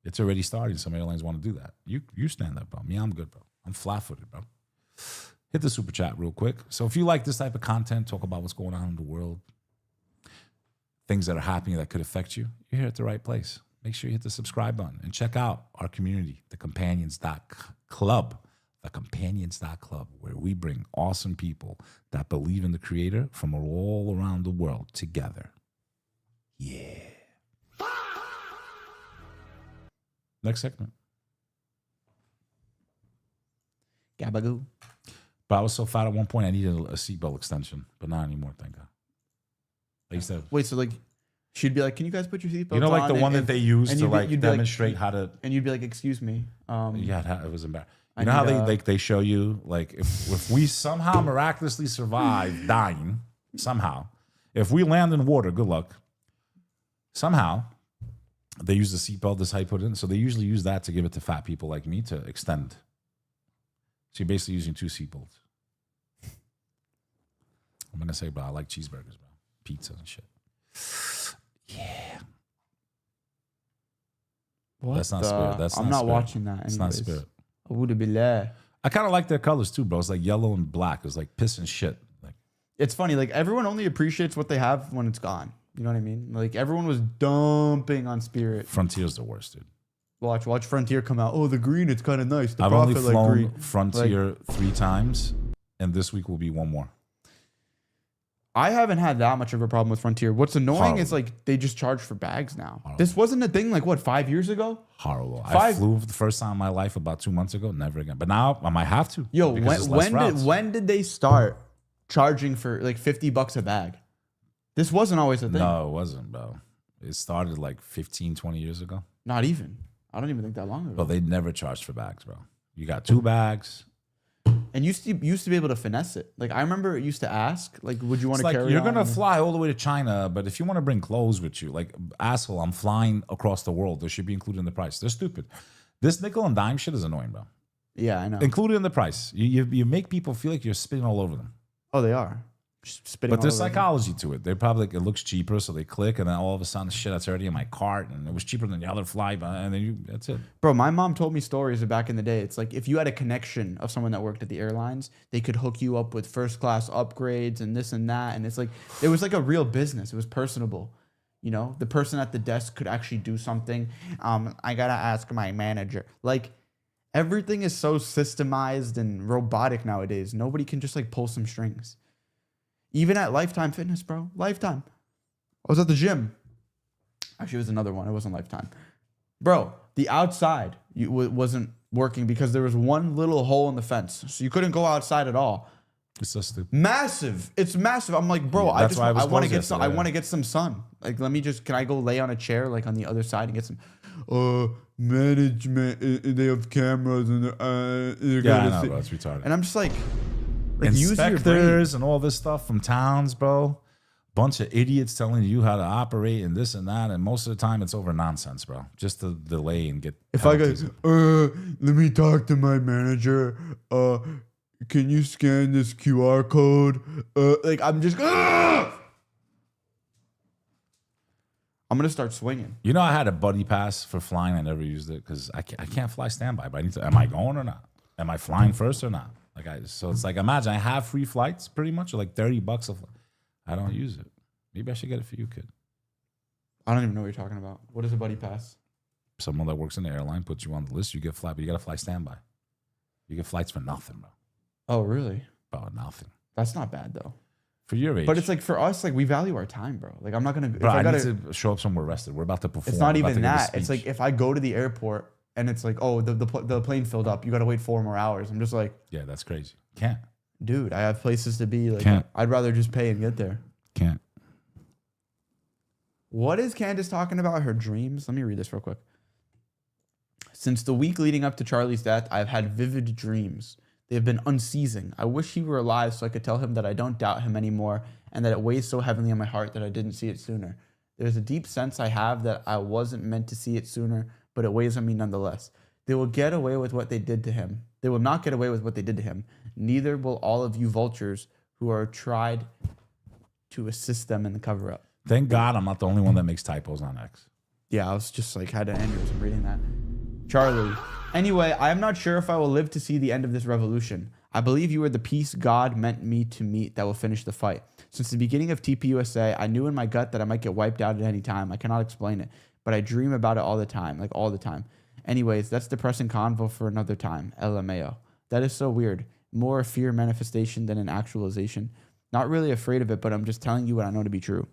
It's already starting. Some airlines want to do that. You stand up, bro. Me, I'm good, bro. I'm flat-footed, bro. Hit the super chat real quick. So if you like this type of content, talk about what's going on in the world, things that are happening that could affect you, you're here at the right place. Make sure you hit the subscribe button and check out our community, the Companions.club. The Companions.club, where we bring awesome people that believe in the creator from all around the world together. Yeah. Next segment. Gabagoo. But I was so fat at one point, I needed a seatbelt extension, but not anymore, thank God. I used to have, Wait, so like, she'd be like, "Can you guys put your seatbelts on?" you know, like the one that they use and to you'd be- like you'd be like- demonstrate how to. and you'd be like, "Excuse me." Yeah, it was embarrassing. I You know how need they show you like if we somehow miraculously survive dying somehow, if we land in water, good luck. Somehow, they use the seatbelt. This how you put it in. So they usually use that to give it to fat people like me to extend. So you're basically using 2 seatbelts. I'm gonna say, bro, I like cheeseburgers, bro, pizza and shit. Yeah, What that's not the- spirit. That's I'm not not spirit. watching that. It's not anyways. spirit. Awuda billah. I kind of like their colors too, bro. It's like yellow and black. It's like piss and shit. Like It's funny. Like everyone only appreciates what they have when it's gone. You know what I mean? Like everyone was dumping on Spirit. Frontier's the worst, dude. Watch Frontier come out. Oh, the green, it's kind of nice. The I've only Prophet like flown green. Frontier 3 times, and this week will be 1 more. I haven't had that much of a problem with Frontier. What's annoying is Horrible. like they just charge for bags now. Horrible. This wasn't a thing like what 5 years ago. Horrible. I 5 flew for the first time in my life about 2 months ago. Never again. But now I might have to. Yo, because there's less routes. when did they start charging for like $50 a bag? This wasn't always a thing. No, it wasn't, bro. It started like 15, 20 years ago. Not even. I don't even think that long ago. But they never charged for bags, bro. You got 2 bags. And used to be able to finesse it. Like I remember it used to ask, like, would you want It's to like carry you're on? gonna fly all the way to China, but if you want to bring clothes with you, like asshole, I'm flying across the world. They should be included in the price. They're stupid. This nickel and dime shit is annoying, bro. Yeah, I know. Included in the price. You make people feel like you're spitting all over them. Oh, they are. Just spitting But all there's over them. psychology to it. They're probably like, it looks cheaper, so they click, and then all of a sudden, shit, that's already in my cart, and it was cheaper than the other fly, and then that's it. Bro, my mom told me stories of back in the day. It's like if you had a connection of someone that worked at the airlines, they could hook you up with first class upgrades and this and that. And it's like it was like a real business. It was personable. You know, the person at the desk could actually do something. I gotta ask my manager. Like, everything is so systemized and robotic nowadays. Nobody can just like pull some strings. Even at Lifetime Fitness, bro. Lifetime. I was at the gym. Actually, it was another one. It wasn't Lifetime. Bro, the outside wasn't working because there was one little hole in the fence. So you couldn't go outside at all. It's so stupid. Massive. It's massive. I'm like, bro, Yeah, that's why it was I want to closed get some. I yesterday, want to get some sun. Like, can I go lay on a chair like on the other side and get some? Management. They have cameras and they're Yeah, I gonna know, see. bro. It's retarded. And I'm just like use your brain. Inspectors and all this stuff from towns, bro. Bunch of idiots telling you how to operate and this and that, and most of the time it's over nonsense, bro. Just to delay and get. If I penalties. go, let me talk to my manager. Can you scan this QR code? Like I'm just. I'm gonna start swinging. You know, I had a buddy pass for flying. I never used it because I can't fly standby. But I need to. Am I going or not? Am I flying first or not? So it's like, imagine I have free flights pretty much, or like $30 a flight. I don't use it. Maybe I should get it for you, kid. I don't even know what you're talking about. What is a buddy pass? Someone that works in the airline puts you on the list. You get flight, but you got to fly standby. You get flights for nothing, bro. Oh, really? Bro, nothing. That's not bad though. For your age. But it's like for us, like we value our time, bro. Like I'm not gonna. Bro, if I gotta, need to show up somewhere rested. We're about to perform. it's not We're about even to give a that. It's like speech. if I go to the airport and it's like, oh, the plane filled up. You got to wait 4 more hours. I'm just like, yeah, that's crazy. Can't. dude, I have places to be. Like, Can't. I'd rather just pay and get there. Can't. What is Candace talking about? Her dreams? Let me read this real quick. Since the week leading up to Charlie's death, I've had vivid dreams. They have been unceasing. I wish he were alive so I could tell him that I don't doubt him anymore and that it weighs so heavily on my heart that I didn't see it sooner. There's a deep sense I have that I wasn't meant to see it sooner, but it weighs on me nonetheless. They will get away with what they did to him. They will not get away with what they did to him. Neither will all of you vultures who are tried to assist them in the cover-up. Thank God I'm not the only one that makes typos on X. Yeah, I was just like, had an aneurysm reading that. Charlie. Anyway, I am not sure if I will live to see the end of this revolution. I believe you are the peace God meant me to meet that will finish the fight. Since the beginning of TPUSA, I knew in my gut that I might get wiped out at any time. I cannot explain it, but I dream about it all the time, like all the time. Anyways, that's depressing convo for another time. LMAO. That is so weird. More a fear manifestation than an actualization. Not really afraid of it, but I'm just telling you what I know to be true.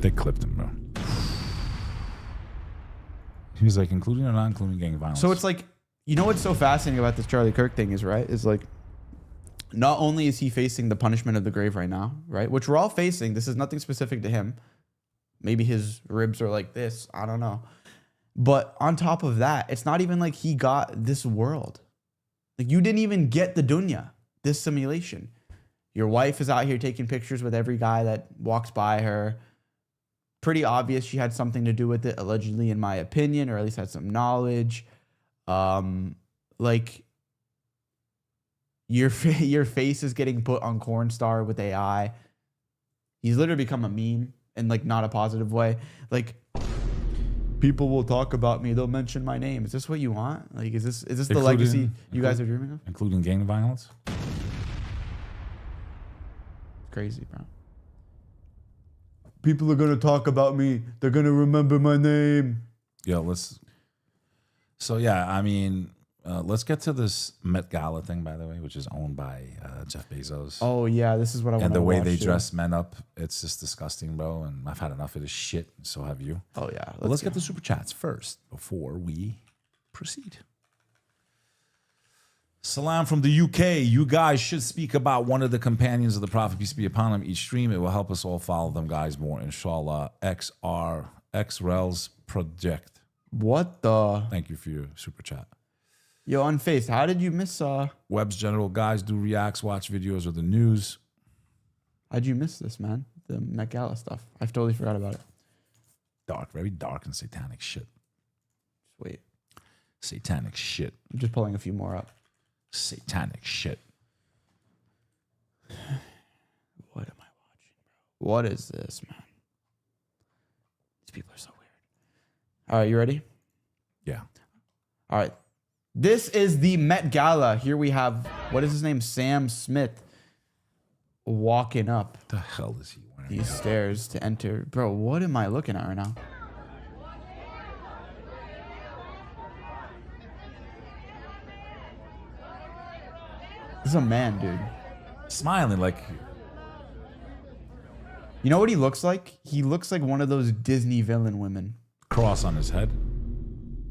They clipped him, bro. He was like, including or not including gang violence. So it's like, you know what's so fascinating about this Charlie Kirk thing is, right? Is like, not only is he facing the punishment of the grave right now, right? Which we're all facing. This is nothing specific to him. Maybe his ribs are like this. I don't know. But on top of that, it's not even like he got this world. Like you didn't even get the dunya, this simulation. Your wife is out here taking pictures with every guy that walks by her. Pretty obvious she had something to do with it, allegedly, in my opinion, or at least had some knowledge. Like your face is getting put on Cornstar with AI. He's literally become a meme in like not a positive way. Like people will talk about me, they'll mention my name. Is this what you want? Like is this the legacy you guys are dreaming of? Including gang violence? Crazy, bro. People are gonna talk about me. They're gonna remember my name. Yo, let's get to this Met Gala thing, by the way, which is owned by Jeff Bezos. Oh yeah, this is what I want. And the way they too. dress men up, it's just disgusting, bro. And I've had enough of this shit. So have you. Oh yeah. Let's get the super chats first before we proceed. Salam from the UK. You guys should speak about one of the companions of the Prophet, peace be upon him, each stream. It will help us all follow them guys more, inshallah. XREL's project. What the? Thank you for your super chat. Yo, Unfaced, how did you miss Web's general guys do reacts, watch videos of the news. how'd you miss this, man? The Met Gala stuff. I totally forgot about it. Dark, very dark and satanic shit. Just wait. Satanic shit. I'm just pulling a few more up. Satanic shit. What am I watching, bro? What is this, man? These people are so weird. All right, you ready? Yeah. All right. This is the Met Gala. Here we have, what is his name? Sam Smith walking up. What the hell is he wearing? these stairs to enter. Bro, what am I looking at right now? This is a man, dude. Smiling like. You know what he looks like? He looks like one of those Disney villain women. Cross on his head.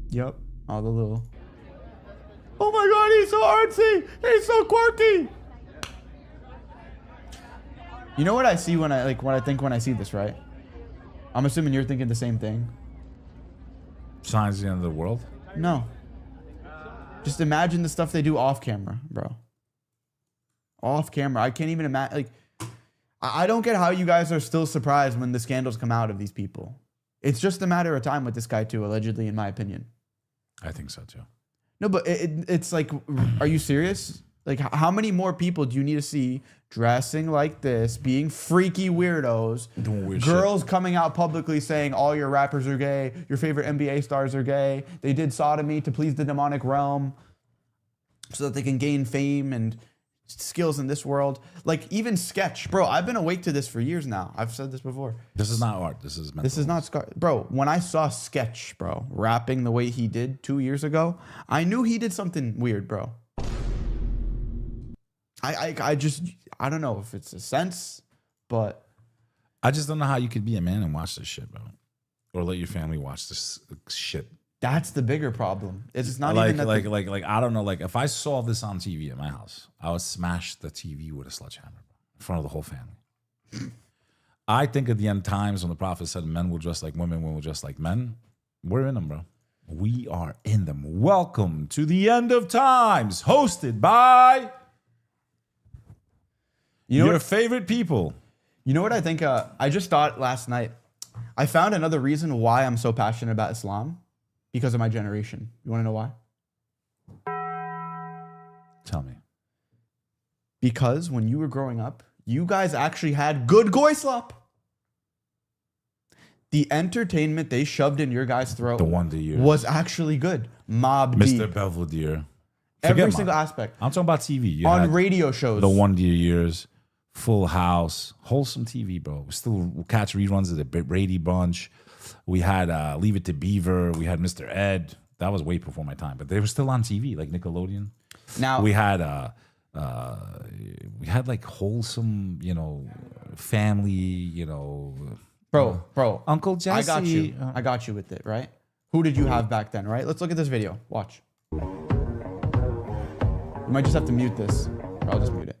Yep. All the little. Oh my God, he's so artsy. He's so quirky. You know what I see when I think when I see this, right? I'm assuming you're thinking the same thing. Signs the end of the world. No. Just imagine the stuff they do off camera, bro. Off camera. I can't even imagine. Like, I don't get how you guys are still surprised when the scandals come out of these people. It's just a matter of time with this guy too, allegedly, in my opinion. I think so too. No, but it's like, are you serious? Like, how many more people do you need to see dressing like this, being freaky weirdos, Doing weird girls shit. coming out publicly saying all your rappers are gay, your favorite NBA stars are gay, they did sodomy to please the demonic realm so that they can gain fame and skills in this world. Like, even Sketch, bro, I've been awake to this for years now. I've said this before. This is not art. This is mental. This is not bro. When I saw Sketch, bro, rapping the way he did 2 years ago, I knew he did something weird, bro. I don't know if it's a sense, but I just don't know how you could be a man and watch this shit, bro, or let your family watch this shit. that's the bigger problem. It's not like, even that like I don't know. Like if I saw this on TV at my house, I would smash the TV with a sledgehammer in front of the whole family. I think at the end times when the prophet said men will dress like women, women will dress like men, we're in them, bro. We are in them. Welcome to the end of times, hosted by your favorite people. You know what I think? I just thought last night. I found another reason why I'm so passionate about Islam, because of my generation. You want to know why? Tell me. Because when you were growing up, you guys actually had good goislop. The entertainment they shoved in your guys' throat The Wonder Years. was actually good. Mob Mr. Deep, Belvedere. every Forget single mine. aspect. I'm talking about TV. You On had radio shows. The Wonder Years, Full House, wholesome TV, bro. We still catch reruns of the Brady Bunch. We had Leave It to Beaver. We had Mr. Ed. That was way before my time, but they were still on TV, like Nickelodeon. Now We had like wholesome, family, bro, Uncle Jesse. I got you with it, right? Who did you have back then, right? Let's look at this video. Watch. You might just have to mute this. Or I'll just mute it.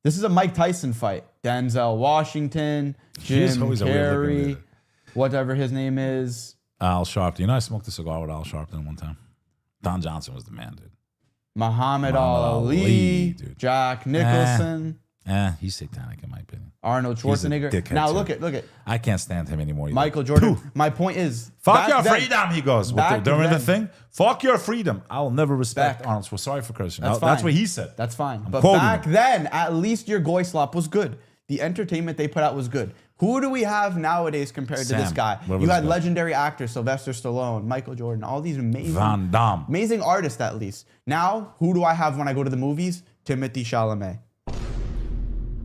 This is a Mike Tyson fight. Denzel Washington, He's Jim always a weird looking Carrey, dude. whatever his name is. Al Sharpton. I smoked a cigar with Al Sharpton one time. Don Johnson was the man, dude. Muhammad Ali, Ali, dude. Jack Nicholson, He's satanic in my opinion. Arnold He's a Schwarzenegger. dickhead, Now too. look at I can't stand him anymore. either. Michael Jordan. Pooh. My point is, Fuck back your then- freedom, he goes. back During the then- thing, fuck your freedom. I'll never respect Back. Arnold. Sorry for cursing. That's That's fine. what he said. That's fine. But quoting back him. then, at least your goislop was good. The entertainment they put out was good. Who do we have nowadays compared to this Sam. guy? Where You was had that? legendary actors, Sylvester Stallone, Michael Jordan, all these Van Damme. amazing artists at least. Now, who do I have when I go to the movies? Timothée Chalamet.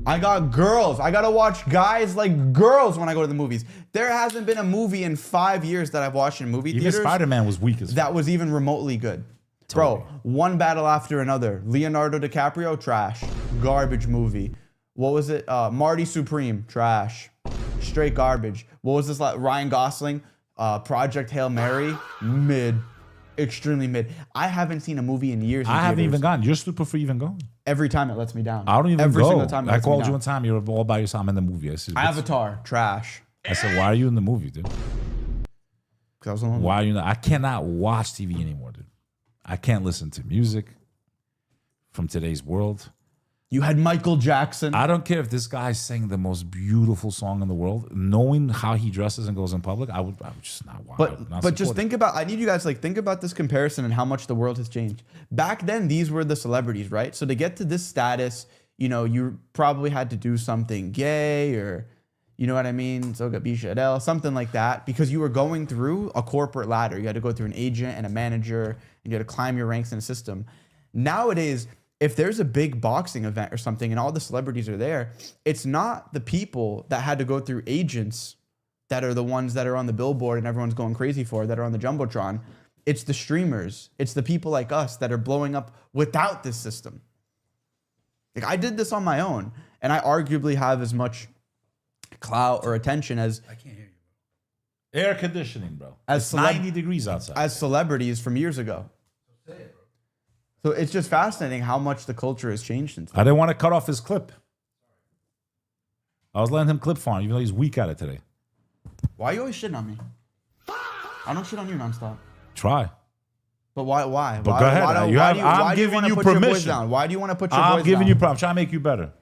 I got girls. I gotta watch guys like girls when I go to the movies. There hasn't been a movie in 5 years that I've watched in movie Even theaters Spider-Man was weak as fuck. that was even remotely good. Bro, one battle after another. Leonardo DiCaprio, trash. Garbage movie. What was it? Marty Supreme, trash. Straight garbage. What was this like? Ryan Gosling, Project Hail Mary, mid. Extremely mid. I haven't seen a movie in years. In I haven't theaters. even gone. You're stupid for even going. Every time it lets me down. I don't even Every go. single time it I lets me called you down. one time. You're all by yourself. I'm in the movie. I said, Avatar, trash. I said, why are you in the movie, dude? 'Cause I was alone. Why are you? I cannot watch TV anymore, dude. I can't listen to music from today's world. You had Michael Jackson. I don't care if this guy sang the most beautiful song in the world. Knowing how he dresses and goes in public, I would just not watch. But just think about, I need you guys think about this comparison and how much the world has changed. Back then, these were the celebrities, right? So to get to this status, you probably had to do something gay or, you know what I mean? Something like that, because you were going through a corporate ladder. You had to go through an agent and a manager, and you had to climb your ranks in a system. Nowadays, if there's a big boxing event or something and all the celebrities are there, it's not the people that had to go through agents that are the ones that are on the billboard and everyone's going crazy for, that are on the Jumbotron. It's the streamers. It's the people like us that are blowing up without this system. Like, I did this on my own, and I arguably have as much clout or attention as I can't hear you, bro. Air conditioning, bro. As It's 90 degrees outside. as celebrities from years ago. So it's just fascinating how much the culture has changed since then. I didn't want to cut off his clip. I was letting him clip farm, even though he's weak at it today. Why are you always shitting on me? I don't shit on you nonstop. Try. But why? Why? But go ahead. I'm giving you permission. Why do you want to put your I'm voice giving down? you permission. I'm trying to make you better.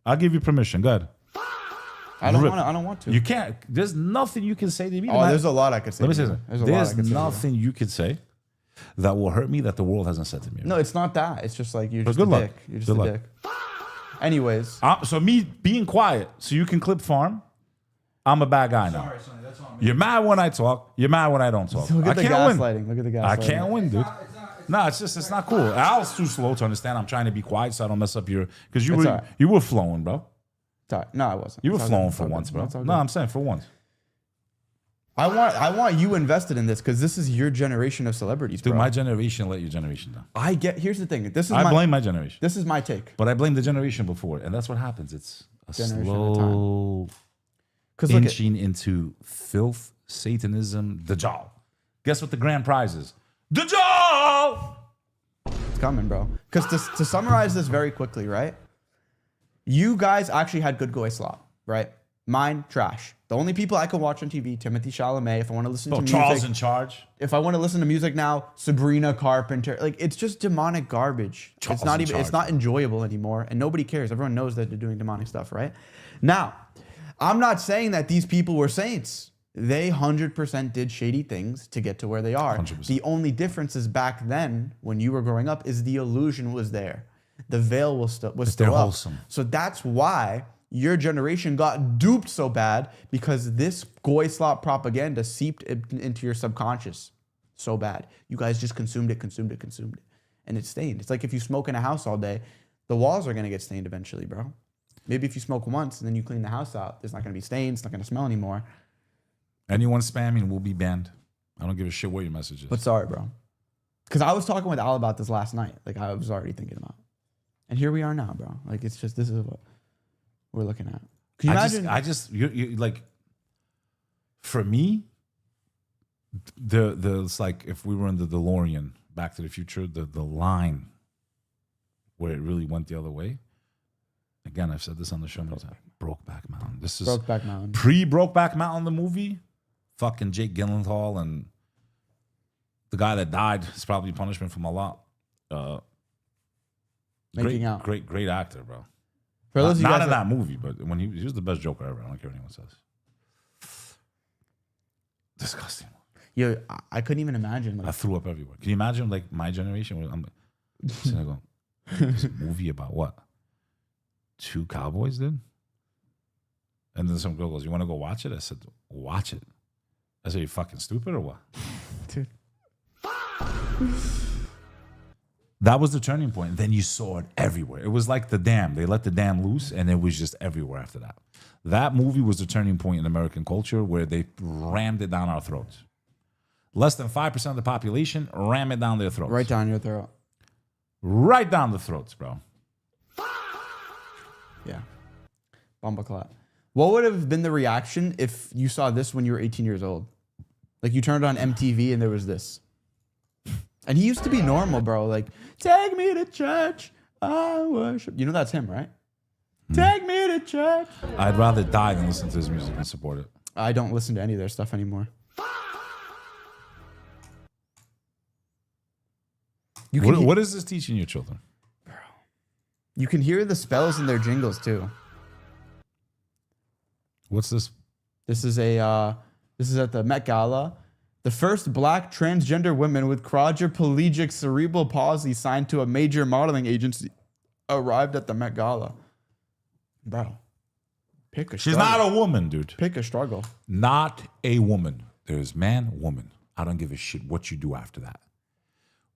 I'll give you permission. Go ahead. I don't want to. You can't. There's nothing you can say to me. Oh, there's a lot I could say. Let me to say you. something. There's a lot I There's could say to you. nothing you could say that will hurt me that the world hasn't said to me. No, it's not that. It's just like you're But just a good luck. dick. You're just Good a luck. dick. Anyways, So me being quiet so you can clip farm, I'm a bad guy now. Sorry, Sonny, that's on me. You're mad when I talk. You're mad when I don't talk. look I at the can't win. gaslighting. Look at the gaslighting. I can't win, dude. No, it's not cool. Al's too slow to understand. I'm trying to be quiet so I don't mess up your. Because It's all right. you were flowing, bro. Sorry. No, I wasn't. You were It's all flowing good. It's for all once, good. bro. It's all No, good. I'm saying for once. I want you invested in this because this is your generation of celebrities, Dude, bro. my generation let your generation down. Here's the thing. I blame my generation. This is my take. But I blame the generation before. And that's what happens. It's a Generation at a slow Because look, inching into filth, Satanism, 𝐒𝐤𝐬. Guess what the grand prize is? 𝐒𝐤𝐬! it's coming, bro. Because to summarize this very quickly, right? You guys actually had good goy slop, right? Mine, trash. The only people I can watch on TV, Timothée Chalamet. If I want to listen to music, Charles in charge. if I want to listen to music now, Sabrina Carpenter. Like, it's just demonic garbage. Charles It's not in even. It's charge. not enjoyable anymore, and nobody cares. Everyone knows that they're doing demonic stuff, right? Now, I'm not saying that these people were saints. They 100% did shady things to get to where they are. 100%. The only difference is back then, when you were growing up, is the illusion was there. The veil was still they're up. wholesome. So that's why your generation got duped so bad, because this goy slop propaganda seeped into your subconscious so bad. You guys just consumed it, and it's stained. It's like if you smoke in a house all day, the walls are gonna get stained eventually, bro. Maybe if you smoke once and then you clean the house out, there's not gonna be stains, it's not gonna smell anymore. Anyone spamming will be banned. I don't give a shit what your message is. But sorry, bro. Because I was talking with Al about this last night. Like, I was already thinking about it. And here we are now, bro. Like, it's just, this is what we're looking at. Can you imagine? you like, for me, it's like if we were in the DeLorean, Back to the Future, the line where it really went the other way. Again, I've said this on the show many times. Brokeback Mountain. This is Brokeback Mountain. pre-Brokeback Mountain, the movie. Fucking Jake Gyllenhaal and the guy that died is probably punishment from Allah. Making out. Great actor, bro. For those of you Not guys in that- that movie, but when he was the best Joker ever. I don't care what anyone says. Disgusting. Yo, I couldn't even imagine. I Like, threw up everywhere. Can you imagine, like, my generation? Where I'm sitting there going, this movie about what? 2 cowboys did? And then some girl goes, you want to go watch it? I said, watch it. I said, you fucking stupid or what? dude. That was the turning point. Then you saw it everywhere. It was like the dam. They let the dam loose, and it was just everywhere after that. That movie was the turning point in American culture where they rammed it down our throats. Less than 5% of the population ram it down their throats. Right down your throat. Right down the throats, bro. Yeah. Bumbleclot. What would have been the reaction if you saw this when you were 18 years old? Like, you turned on MTV and there was this. And he used to be normal, bro. Like, take me to church. I worship. You know that's him, right? Take me to church. I'd rather die than listen to his music and support it. I don't listen to any of their stuff anymore. You can, What is this teaching your children? you can hear the spells in their jingles too. What's this? This is at the Met Gala. The first black transgender woman with quadriplegic cerebral palsy signed to a major modeling agency arrived at the Met Gala. Bro, pick a She's struggle. not a woman, dude. Pick a struggle. Not a woman. There's man, woman. I don't give a shit what you do after that.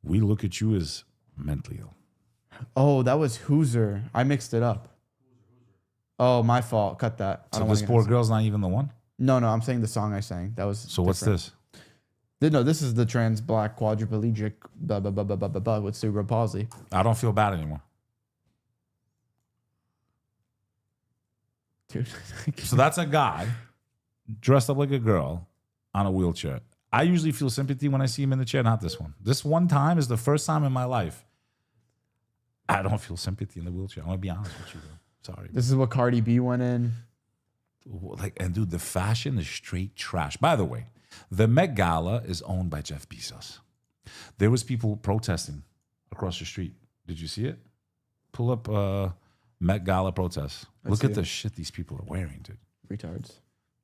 We look at you as mentally ill. Oh, that was Hooser. I mixed it up. Oh, my fault. Cut that. I So don't wanna this get poor into- girl's not even the one? No, I'm saying the song I sang. That was. So what's this? No, this is the trans black quadriplegic blah blah blah blah blah blah blah with cerebral palsy. I don't feel bad anymore. Dude. So that's a guy dressed up like a girl on a wheelchair. I usually feel sympathy when I see him in the chair, not this one. This one time is the first time in my life I don't feel sympathy in the wheelchair. I'm gonna be honest with you, bro. Sorry. This is what Cardi B went in. Like, and dude, the fashion is straight trash. By the way, the Met Gala is owned by Jeff Bezos. There was people protesting across the street. Did you see it? Pull up Met Gala protests. Look at the shit these people are wearing, dude. Retards.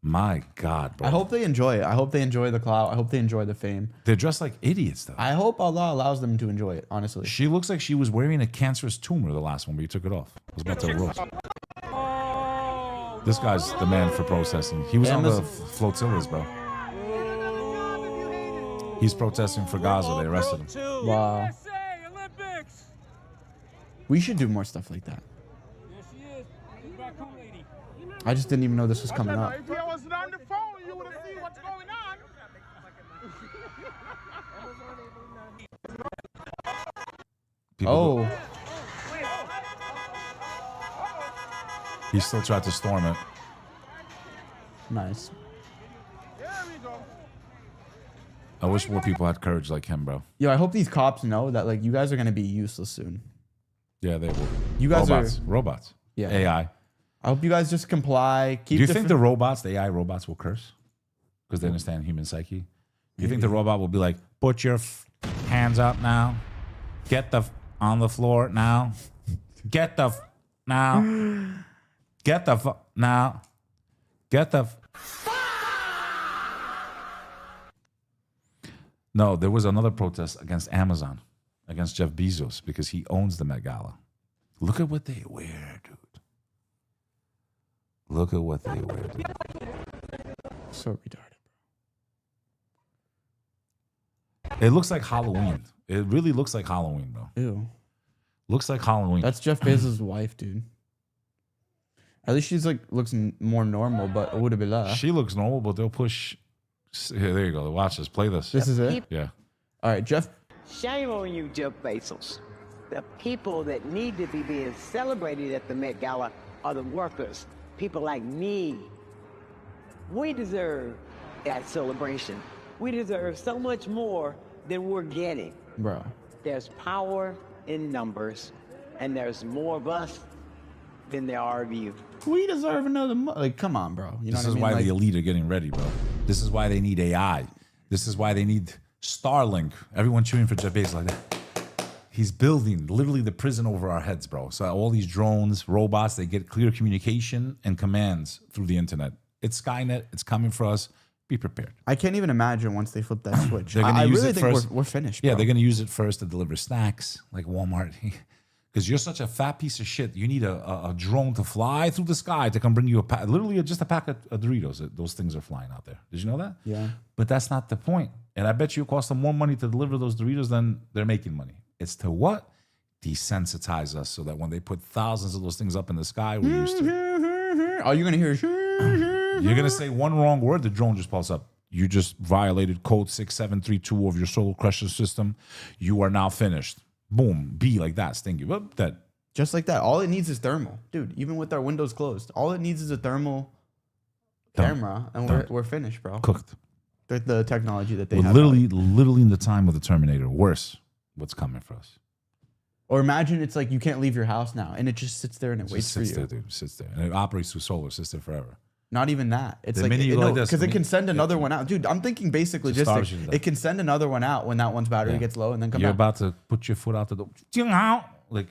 My God, bro. I hope they enjoy it. I hope they enjoy the clout. I hope they enjoy the fame. They're dressed like idiots, though. I hope Allah allows them to enjoy it, honestly. She looks like she was wearing a cancerous tumor the last one, but you took it off. I was about to roast. This guy's the man for protesting. He was on the flotillas, bro. He's protesting for Gaza. They arrested him. Wow. We should do more stuff like that. I just didn't even know this was coming up. If I wasn't on the phone, you would have seen what's going on. Oh, He still tried to storm it. nice. There we go. I wish more people had courage like him, bro. Yo, I hope these cops know that like you guys are gonna be useless soon. Yeah, they will. You guys robots. Robots. Yeah. AI. I hope you guys just comply. Keep Do you think the robots, the AI robots, will curse? Because they understand human psyche? Do you think the robot will be like, put your hands up now? Get the on the floor now? Get the now? Get the now? Get the No, there was another protest against Amazon, against Jeff Bezos, because he owns the Met Gala. Look at what they wear, dude. Look at what they wear, dude. So retarded. It looks like Halloween. It really looks like Halloween, bro. Ew. Looks like Halloween. That's Jeff Bezos' wife, dude. At least she's like looks more normal, but it would have been that. She looks normal, but they'll push. Here, there you go. Watch this. Play this. This is it. Yeah. All right, Jeff. Shame on you, Jeff Bezos. The people that need to be being celebrated at the Met Gala are the workers, people like me. We deserve that celebration. We deserve so much more than we're getting. Bro. There's power in numbers, and there's more of us than there are of you. We deserve another like come on, bro. You know This what is I mean? why Like, the elite are getting ready, bro. This is why they need AI. This is why they need Starlink. Everyone cheering for Jeff Bezos like that. He's building literally the prison over our heads, bro. So all these drones, robots, they get clear communication and commands through the internet. It's Skynet. It's coming for us. Be prepared. I can't even imagine once they flip that switch. They're gonna I use really it think first. we're finished. Yeah, bro. they're going to use it first to deliver snacks like Walmart. Because you're such a fat piece of shit. You need a drone to fly through the sky to come bring you a pack. Literally just a pack of Doritos. Those things are flying out there. Did you know that? Yeah. But that's not the point. And I bet you it costs them more money to deliver those Doritos than they're making money. It's to what? Desensitize us so that when they put thousands of those things up in the sky, we're used to it. All you're gonna hear is You're going to say one wrong word, the drone just pulls up. You just violated code 6732 of your solar crusher system. You are now finished. Boom. Be like that. Sting you. Well, that. just like that. All it needs is thermal, dude. Even with our windows closed, all it needs is a thermal camera, and we're finished, bro. Cooked. The technology that they We're have. literally in the time of the Terminator. Worse, what's coming for us? Or imagine it's like you can't leave your house now, and it just sits there and it waits Just for sits you. there, dude. Sits there. And it operates through solar. Sits there forever. Not even that. It's The like minute you go like this, because the it can minute- send another one out, dude. I'm thinking basic It's a Star logistics. Machine, It can send another one out when that one's battery Yeah. gets low, and then come You're back. about to put your foot out the door. Like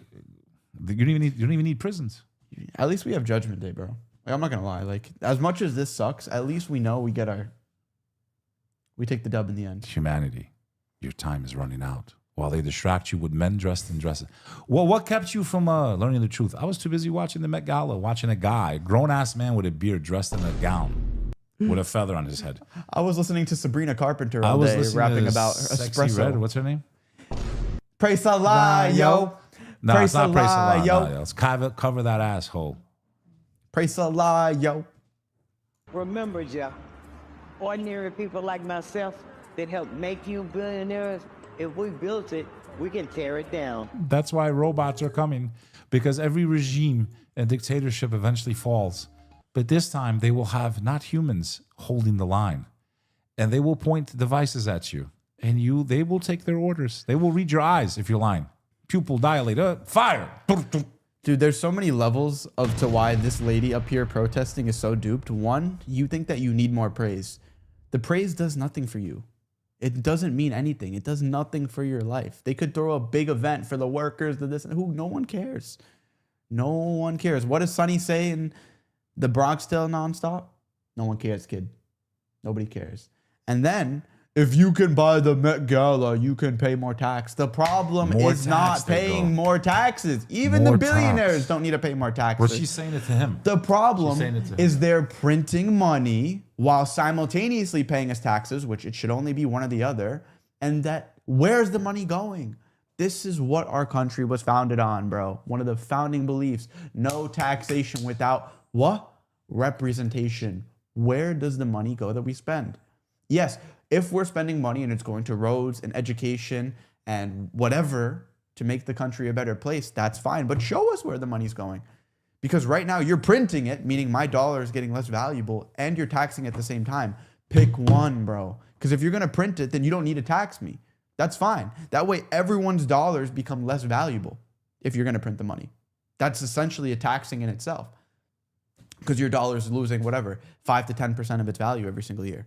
you don't even need prisons. At least we have Judgment Day, bro. Like, I'm not gonna lie. Like as much as this sucks, at least we know we take the dub in the end. Humanity, your time is running out. While they distract you with men dressed in dresses. Well, what kept you from learning the truth? I was too busy watching the Met Gala, watching a guy, grown-ass man with a beard dressed in a gown with a feather on his head. I was listening to Sabrina Carpenter I all was day listening rapping to about Sexy espresso. Red. What's her name? Praise Allah, yo. No, Praise it's not the praise Lord, Allah. yo. No, yo. It's cover that asshole. Praise Allah, yo. Remember, Jeff, ordinary people like myself that helped make you billionaires, if we built it, we can tear it down. That's why robots are coming, because every regime and dictatorship eventually falls. But this time they will have not humans holding the line, and they will point devices at you, and they will take their orders. They will read your eyes if you're lying. Pupil dilate, fire. Dude, there's so many levels to why this lady up here protesting is so duped. One, you think that you need more praise. The praise does nothing for you. It doesn't mean anything. It does nothing for your life. They could throw a big event for the workers, no one cares. No one cares. What does Sonny say in the Bronx Tale nonstop? No one cares, kid. Nobody cares. And then, if you can buy the Met Gala, you can pay more tax. The problem is not paying more taxes. Even the billionaires don't need to pay more taxes. Well, she's saying it to him. The problem is they're printing money while simultaneously paying us taxes, which it should only be one or the other. And where's the money going? This is what our country was founded on, bro. One of the founding beliefs. No taxation without what? Representation. Where does the money go that we spend? Yes, if we're spending money and it's going to roads and education and whatever to make the country a better place, that's fine. But show us where the money's going. Because right now you're printing it, meaning my dollar is getting less valuable, and you're taxing at the same time. Pick one, bro. Because if you're going to print it, then you don't need to tax me. That's fine. That way everyone's dollars become less valuable if you're going to print the money. That's essentially a taxing in itself. Because your dollar is losing whatever, 5 to 10% of its value every single year.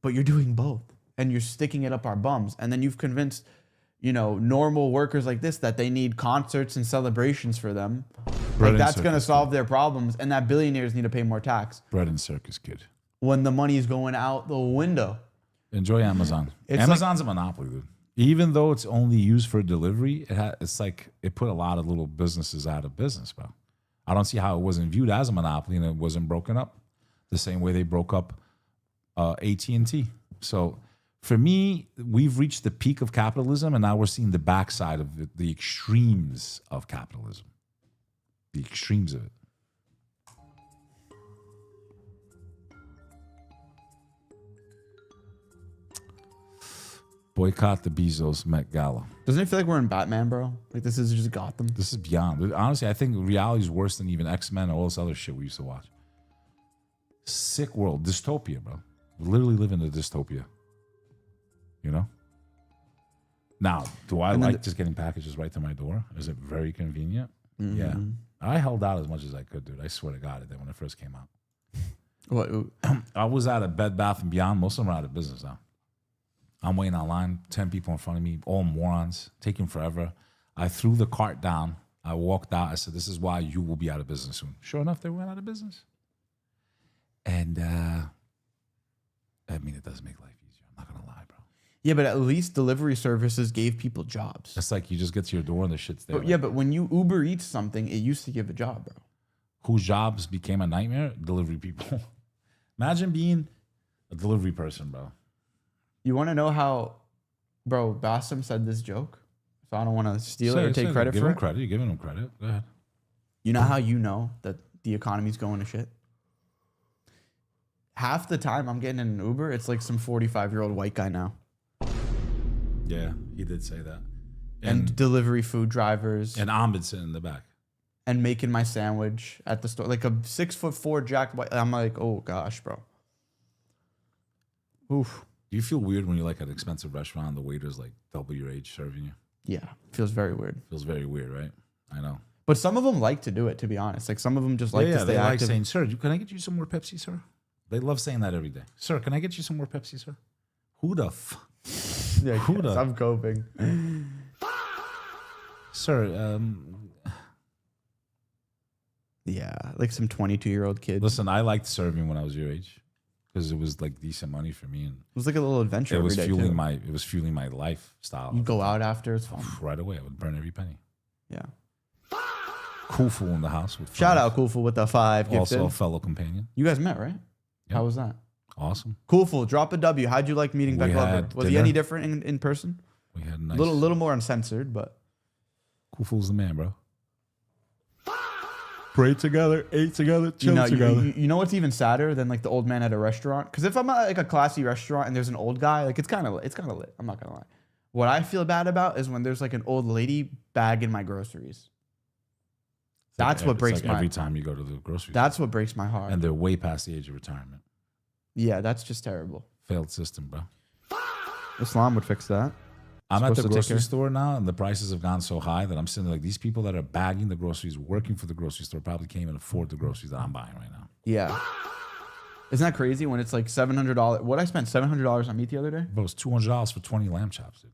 But you're doing both, and you're sticking it up our bums. And then you've convinced, normal workers like this that they need concerts and celebrations for them. Like that's going to solve their problems, and that billionaires need to pay more tax. Bread and circus, kid. When the money's going out the window. Enjoy Amazon. Amazon's a monopoly, dude. Even though it's only used for delivery, it's like it put a lot of little businesses out of business, bro. I don't see how it wasn't viewed as a monopoly and it wasn't broken up the same way they broke up AT&T. So for me, we've reached the peak of capitalism, and now we're seeing the backside of the extremes of capitalism. The extremes of it. Boycott the Bezos Met Gala. Doesn't it feel like we're in Batman, bro? Like this is just Gotham. This is beyond. Honestly, I think reality is worse than even X-Men or all this other shit we used to watch. Sick world. Dystopia, bro. We literally live in a dystopia. Now, do I like just getting packages right to my door? Is it very convenient? Mm-hmm. Yeah. I held out as much as I could, dude. I swear to God, I did when it first came out. What? I was at a Bed Bath & Beyond. Most of them are out of business now. I'm waiting online, 10 people in front of me, all morons, taking forever. I threw the cart down. I walked out. I said, this is why you will be out of business soon. Sure enough, they went out of business. And, it does make life easier. I'm not going to lie, bro. Yeah, but at least delivery services gave people jobs. It's like you just get to your door and the shit's there. Yeah, but when you Uber Eats something, it used to give a job, bro. Whose jobs became a nightmare? Delivery people. Imagine being a delivery person, bro. You want to know how, bro, Bassem said this joke? So I don't want to steal it or take credit for it. Give him credit. You're giving him credit. Go ahead. You know how you know that the economy's going to shit? Half the time I'm getting in an Uber, it's like some 45-year-old white guy now. Yeah, he did say that. And delivery food drivers. And Ahmed sitting in the back. And making my sandwich at the store. Like a 6'4" jacked white. I'm like, oh gosh, bro. Oof. Do you feel weird when you're like at an expensive restaurant and the waiter's like double your age serving you? Yeah, feels very weird. Feels very weird, right? I know. But some of them like to do it, to be honest. Like some of them just like to stay they active. Like saying, sir, can I get you some more Pepsi, sir? They love saying that every day. Sir, can I get you some more Pepsi, sir? Who the Yeah, who the? I'm coping. Sir, yeah, like some 22-year-old kids. Listen, I liked serving when I was your age because it was like decent money for me, and it was like a little adventure. It was every day fueling my lifestyle. You go out after, it's fun. Right away, I would burn every penny. Yeah. Cool fool in the house. With Shout out Cool Fool with the 5 gifted. Also a fellow companion. You guys met, right? Yeah. How was that? Awesome. Cool Fool, drop a W. How'd you like meeting Beck Lover? Was he any different in person? We had a nice... little more uncensored, but... Cool Fool's the man, bro. Prayed together, ate together, You chilled know, together. you know what's even sadder than like the old man at a restaurant? Because if I'm at like a classy restaurant and there's an old guy, like it's kind of lit. I'm not gonna lie. What I feel bad about is when there's like an old lady bagging my groceries. That's what breaks my. Every time you go to the grocery That's what breaks my heart. store. And they're way past the age of retirement. Yeah, that's just terrible. Failed system, bro. Islam would fix that. I'm at Supposed the to take grocery care. store now, and the prices have gone so high that I'm sitting there like these people that are bagging the groceries, working for the grocery store, probably can't even afford the groceries that I'm buying right now. Yeah. Isn't that crazy when it's like $700? What I spent $700 on meat the other day? Bro, it's $200 for 20 lamb chops, dude.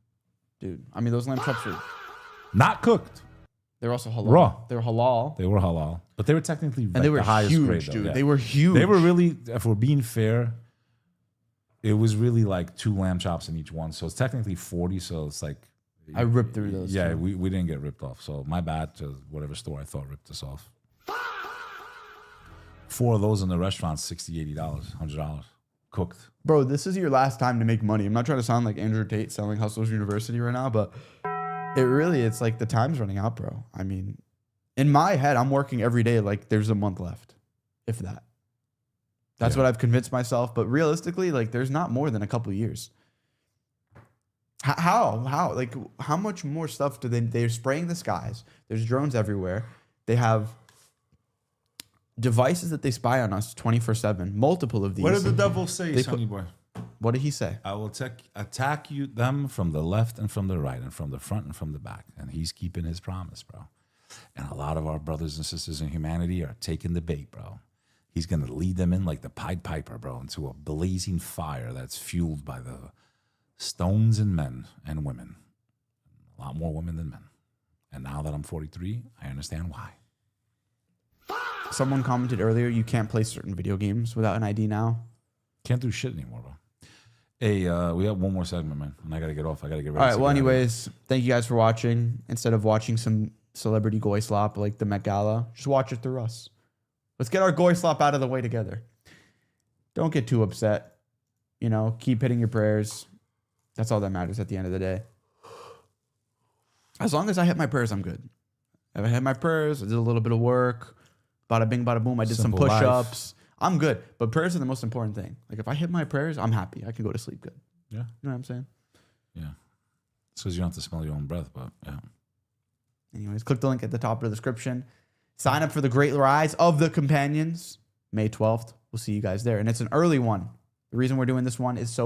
Dude, I mean, those lamb chops are, Not cooked. they're also halal. Raw. They're halal. They were halal, but they were technically And they were the highest huge, grade, though. dude. Yeah. They were huge. They were really, if we're being fair, it was really like 2 lamb chops in each one. So it's technically 40. So it's like, I ripped through those. yeah, too. we didn't get ripped off. So my bad to whatever store I thought ripped us off. 4 of those in the restaurant, $60, $80, $100 cooked. Bro, this is your last time to make money. I'm not trying to sound like Andrew Tate selling Hustlers University right now, but it's like the time's running out, bro. I mean, in my head, I'm working every day like there's a month left, if that. That's Yeah. what I've convinced myself. But realistically, like there's not more than a couple of years. How? Like how much more stuff do they're spraying the skies? There's drones everywhere. They have devices that they spy on us 24/7. Multiple of these. What did the devil say, They Sonny boy? What did he say? I will attack them from the left and from the right and from the front and from the back. And he's keeping his promise, bro. And a lot of our brothers and sisters in humanity are taking the bait, bro. He's going to lead them in like the Pied Piper, bro, into a blazing fire that's fueled by the stones and men and women. A lot more women than men. And now that I'm 43, I understand why. Someone commented earlier, you can't play certain video games without an ID now. Can't do shit anymore, bro. Hey, we have one more segment, man. And I got to get off. I got to get ready. All right. Well, anyways, thank you guys for watching. Instead of watching some celebrity goy slop like the Met Gala, just watch it through us. Let's get our goy slop out of the way together. Don't get too upset. You know, keep hitting your prayers. That's all that matters at the end of the day. As long as I hit my prayers, I'm good. If I hit my prayers, I did a little bit of work. Bada bing, bada boom. I did Simple some life. push-ups. I'm good. But prayers are the most important thing. Like if I hit my prayers, I'm happy. I can go to sleep good. Yeah. You know what I'm saying? Yeah. It's because you don't have to smell your own breath, but yeah. Anyways, click the link at the top of the description. Sign up for the Great Rise of the Companions, May 12th. We'll see you guys there. And it's an early one. The reason we're doing this one is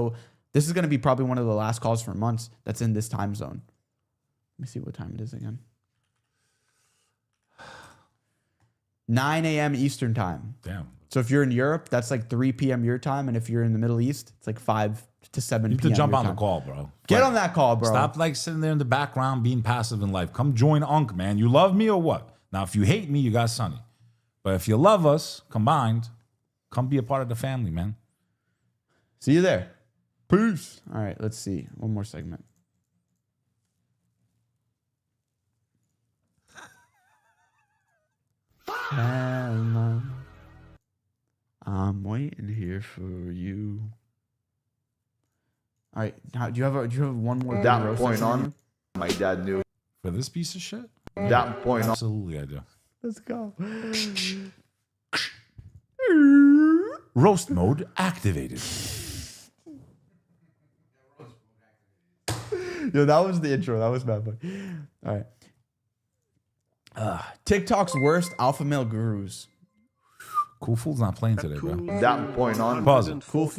this is going to be probably one of the last calls for months that's in this time zone. Let me see what time it is again. 9 a.m. Eastern time. Damn. So if you're in Europe, that's like 3 p.m. your time. And if you're in the Middle East, it's like 5 to 7 You p.m. need to jump your on time. the call, bro. Get Like, on that call, bro. Stop like sitting there in the background being passive in life. Come join Unc, man. You love me or what? Now, if you hate me, you got Sonny. But if you love us combined, come be a part of the family, man. See you there. Peace. All right, let's see. One more segment. Hello. I'm waiting here for you. All right, do you have one more? That roast point that's on, my dad knew. For this piece of shit? That point on. Absolutely, I do. Let's go. Roast mode activated. Yo, that was the intro. That was bad, but all right. TikTok's worst alpha male gurus. Cool Fool's not playing today, bro. That point on. Pause it. Cool.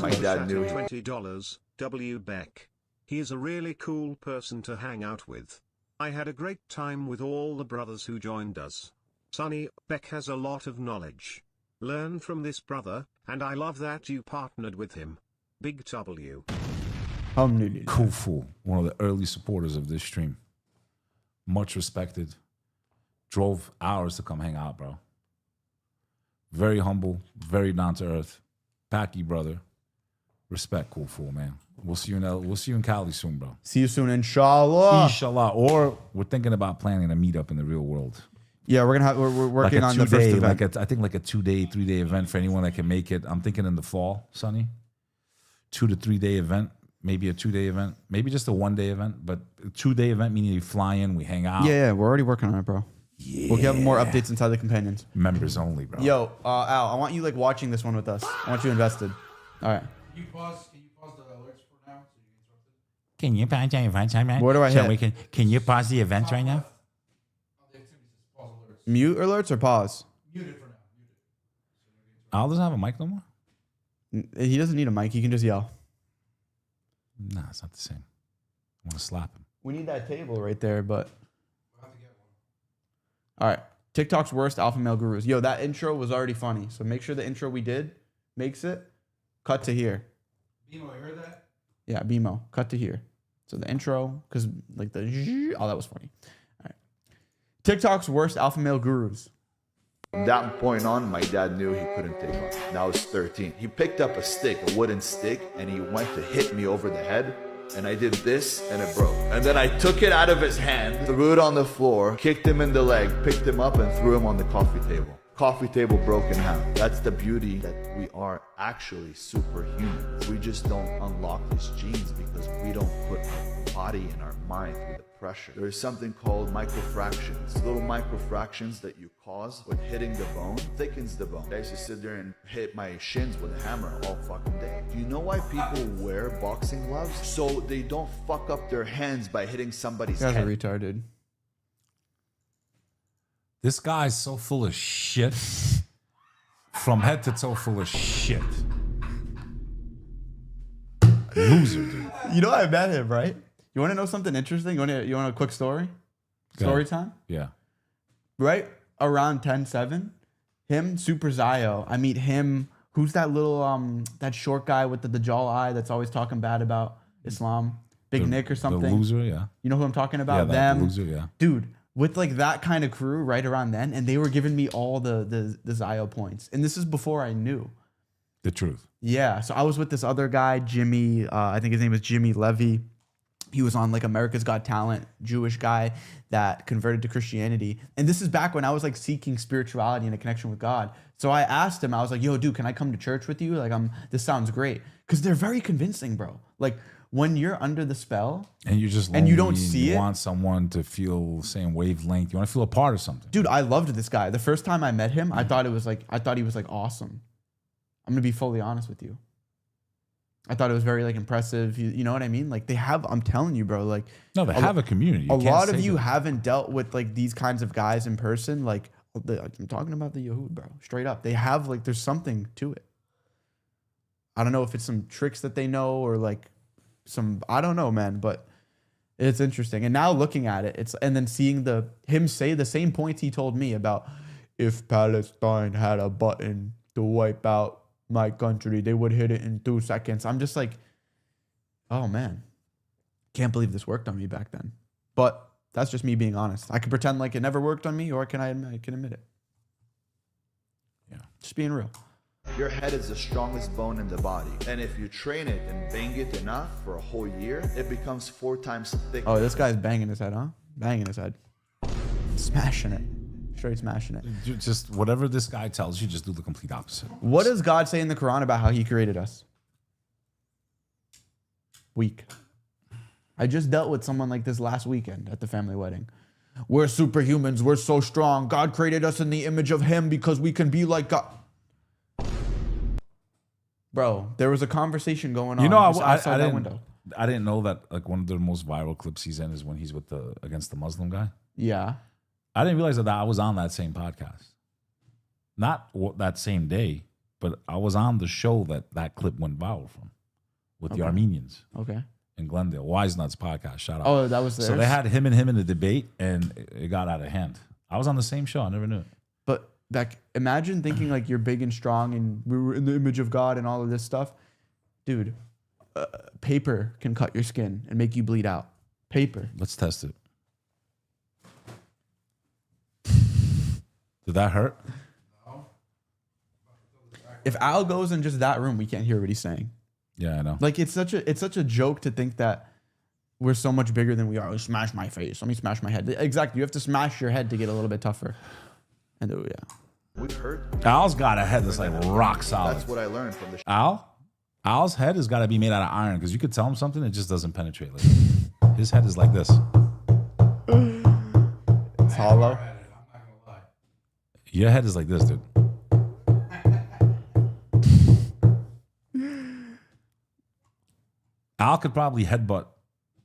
My dad knew. $20. W. Beck. He is a really cool person to hang out with. I had a great time with all the brothers who joined us. Sonny, Beck has a lot of knowledge. Learn from this brother, and I love that you partnered with him. Big W. Cool Fool, one of the early supporters of this stream. Much respected. Drove hours to come hang out, bro. Very humble, very down to earth. Packy brother. Respect, Cool Fool, man. We'll see you in Cali soon, bro. See you soon, inshallah. Inshallah. Or we're thinking about planning a meetup in the real world. Yeah, we're working on the first event. I think like a 2-day, 3-day event for anyone that can make it. I'm thinking in the fall, Sonny. 2 to 3 day event. maybe a 2-day event, maybe just a 1-day event, but a 2-day event meaning you fly in, we hang out. Yeah, we're already working on it, bro. Yeah. We'll have more updates inside the companions. Members only, bro. Yo, Al, I want you like watching this one with us. I want you invested. All right. Can you pause the alerts for now so you get interrupted? Can you pause the event right now? Where do I hit? Can you pause the event right now? The activities is pause alerts. Mute alerts or pause? Muted for now. Muted. Al doesn't have a mic no more? He doesn't need a mic. He can just yell. Nah, it's not the same. I want to slap him. We need that table right there, but. We'll have to get one. All right. TikTok's worst alpha male gurus. Yo, that intro was already funny. So make sure the intro we did makes it. Cut to here. Bimo, you heard that? Yeah, BMO. Cut to here. So the intro, because like the oh, that was funny. All right. TikTok's worst alpha male gurus. From that point on, my dad knew he couldn't take on. Now I was 13. He picked up a stick, a wooden stick, and he went to hit me over the head. And I did this, and it broke. And then I took it out of his hand, threw it on the floor, kicked him in the leg, picked him up, and threw him on the coffee table. Coffee table broke in half. That's the beauty that we are actually superhuman. We just don't unlock these genes because we don't put our body and our mind through the pressure. There is something called microfractions. Little microfractions that you cause with hitting the bone thickens the bone. I used to sit there and hit my shins with a hammer all fucking day. Do you know why people wear boxing gloves? So they don't fuck up their hands by hitting somebody's You guys head. are retarded. This guy's so full of shit. From head to toe full of shit. Loser, dude. You know I met him, right? You want to know something interesting? You want a quick story? Story time? Yeah. Right around 10-7, him, Super Zio. I meet him. Who's that little that short guy with the jaw eye that's always talking bad about Islam? Big Nick or something. The loser, yeah. You know who I'm talking about? Yeah, Them. the loser, yeah. Dude, with like that kind of crew right around then, and they were giving me all the Zio points. And this is before I knew. The truth. Yeah. So I was with this other guy, Jimmy, I think his name was Jimmy Levy. He was on like America's Got Talent, Jewish guy that converted to Christianity. And this is back when I was like seeking spirituality and a connection with God. So I asked him, I was like, yo, dude, can I come to church with you? Like, this sounds great. Because they're very convincing, bro. Like when you're under the spell and you're just lonely, and you don't see you it. want someone to feel the same wavelength. You want to feel a part of something. Dude, I loved this guy. The first time I met him, I thought he was like awesome. I'm gonna be fully honest with you. I thought it was very like impressive. You know what I mean? Like they have, I'm telling you, bro, like No, they have a community. A lot of you haven't dealt with like these kinds of guys in person. Like I'm talking about the Yahud, bro. Straight up. They have like, there's something to it. I don't know if it's some tricks that they know or like I don't know, man, but it's interesting. And now looking at it, and then seeing him say the same points he told me about if Palestine had a button to wipe out my country, they would hit it in 2 seconds. I'm just like, oh man, can't believe this worked on me back then. But that's just me being honest. I could pretend like it never worked on me, or I can admit it. Yeah, just being real. Your head is the strongest bone in the body. And if you train it and bang it enough for a whole year, it becomes 4 times thicker. Oh, this guy's banging his head, huh? Banging his head. Smashing it. Straight smashing it. Just whatever this guy tells you, just do the complete opposite. What does God say in the Quran about how he created us? Weak. I just dealt with someone like this last weekend at the family wedding. We're superhumans. We're so strong. God created us in the image of him because we can be like God. Bro, there was a conversation going on. You know, outside that window. I didn't know that like one of the most viral clips he's in is when he's with against the Muslim guy. Yeah. I didn't realize that I was on that same podcast. Not that same day, but I was on the show that clip went viral from with the Armenians. Okay. In Glendale. Wise Nuts podcast. Shout out. Oh, that was theirs? So they had him in a debate and it got out of hand. I was on the same show. I never knew it. But like, imagine thinking like you're big and strong and we were in the image of God and all of this stuff. Dude, paper can cut your skin and make you bleed out. Paper. Let's test it. Did that hurt? No. If Al goes in just that room, we can't hear what he's saying. Yeah, I know. Like it's such a joke to think that we're so much bigger than we are. Oh, smash my face. Let me smash my head. Exactly. You have to smash your head to get a little bit tougher. And yeah. We've heard. Al's got a head that's like rock solid. That's what I learned from the Al Al's head has got to be made out of iron because you could tell him something, it just doesn't penetrate. Like, his head is like this. It's hollow. Your head is like this, dude. Al could probably headbutt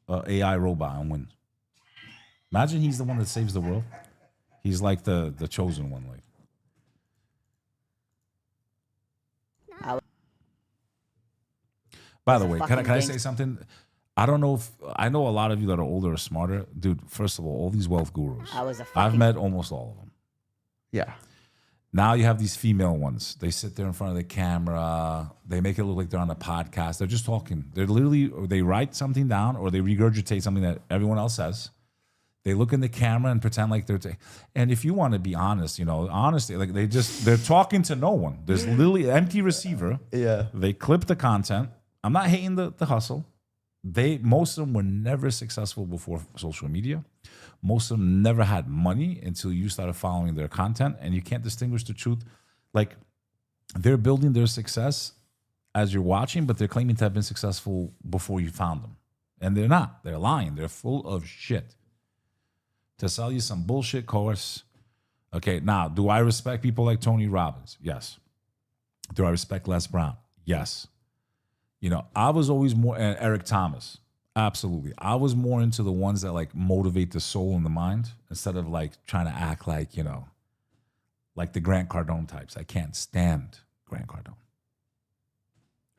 an AI robot and win. Imagine he's the one that saves the world. He's like the chosen one. Like, by the way, can I say something? I don't know if I know a lot of you that are older or smarter, dude. First of all these wealth gurus. I've met almost all of them. Yeah. Now you have these female ones. They sit there in front of the camera. They make it look like they're on a podcast. They're just talking. They're literally, or they write something down or they regurgitate something that everyone else says. They look in the camera and pretend like they're, and if you want to be honest, you know, honestly, like they're talking to no one. There's literally an empty receiver. Yeah. They clip the content. I'm not hating the hustle. Most of them were never successful before social media. Most of them never had money until you started following their content, and you can't distinguish the truth. Like, they're building their success as you're watching, but they're claiming to have been successful before you found them. And they're not. They're lying. They're full of shit. To sell you some bullshit course. Okay, now, do I respect people like Tony Robbins? Yes. Do I respect Les Brown? Yes. You know, I was always more, and Eric Thomas. Absolutely. I was more into the ones that like motivate the soul and the mind instead of like trying to act like, you know, like the Grant Cardone types. I can't stand Grant Cardone.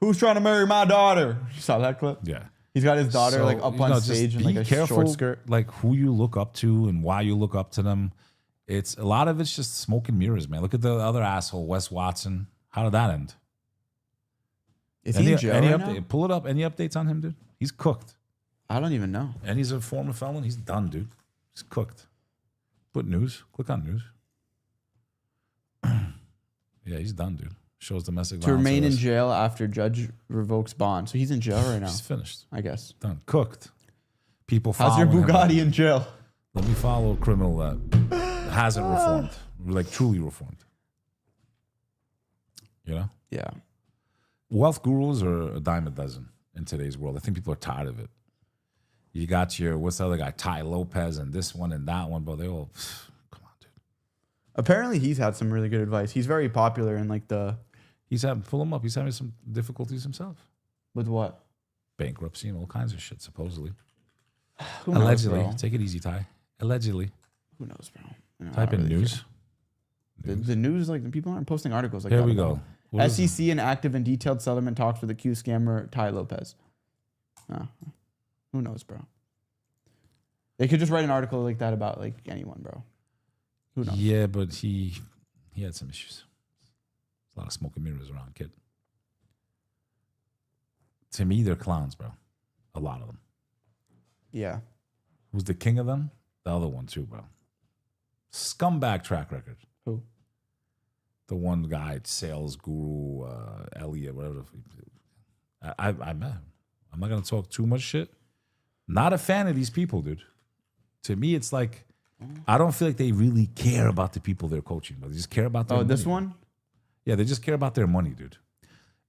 Who's trying to marry my daughter? You saw that clip? Yeah. He's got his daughter like up on stage in like a short skirt. Like who you look up to and why you look up to them. It's a lot of it's just smoke and mirrors, man. Look at the other asshole, Wes Watson. How did that end? Is he in jail right now? Pull it up. Any updates on him, dude? He's cooked. I don't even know. And he's a former felon. He's done, dude. He's cooked. Put news. Click on news. Yeah, he's done, dude. Shows domestic violence. To remain in jail after judge revokes bond. So he's in jail right now. He's finished. I guess. Done. Cooked. People How's your Bugatti in jail? Let me follow a criminal that hasn't reformed. Like truly reformed. You know? Yeah. Wealth gurus are a dime a dozen in today's world. I think people are tired of it. You got your, what's the other guy, Ty Lopez, and this one and that one, but they all, come on, dude. Apparently he's had some really good advice. He's very popular in like the... Pull him up. He's having some difficulties himself. With what? Bankruptcy and all kinds of shit, supposedly. Who knows, Allegedly. bro? Take it easy, Ty. Allegedly. Who knows, bro? Type in really news. The news, like the people aren't posting articles like Here that. we go. SEC and active and detailed settlement talks with accused scammer Ty Lopez. Who knows, bro? They could just write an article like that about like anyone, bro. Who knows? Yeah, but he had some issues. There's a lot of smoke and mirrors around, kid. To me, they're clowns, bro. A lot of them. Yeah. Who's the king of them? The other one too, bro. Scumbag track record. Who? The one guy, sales guru, Elliot, whatever. I met him. I'm not going to talk too much shit. Not a fan of these people, dude. To me, it's like, I don't feel like they really care about the people they're coaching, but they just care about their money. This one? Yeah, they just care about their money, dude.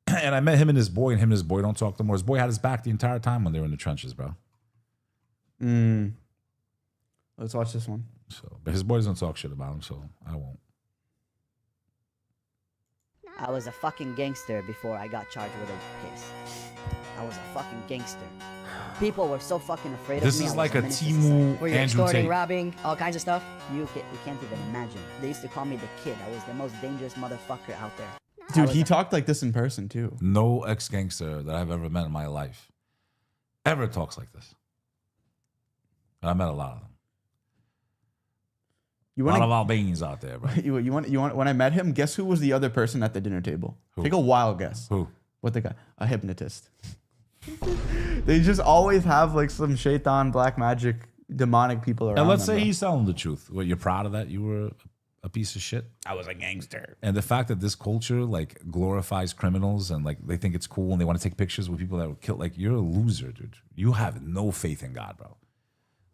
And I met him and his boy, and him and his boy don't talk no more. His boy had his back the entire time when they were in the trenches, bro. Let's watch this one. So, but his boy doesn't talk shit about him, so I won't. I was a fucking gangster before I got charged with a case. I was a fucking gangster. People were so fucking afraid of me. This is like a Timu where you're Andrew extorting, Tate. robbing, all kinds of stuff. You can't even imagine. They used to call me the kid. I was the most dangerous motherfucker out there. Dude, he talked like this in person too. No ex-gangster that I've ever met in my life ever talks like this. And I met a lot of them. A lot of Albanians out there, bro. You want? When I met him, guess who was the other person at the dinner table? Who? Take a wild guess. Who? What the guy? A hypnotist. They just always have like some shaitan, black magic, demonic people around. And let's them, say bro. he's telling the truth. What, you're proud of that? You were a piece of shit? I was a gangster. And the fact that this culture like glorifies criminals and like they think it's cool and they want to take pictures with people that were killed. Like, you're a loser, dude. You have no faith in God, bro.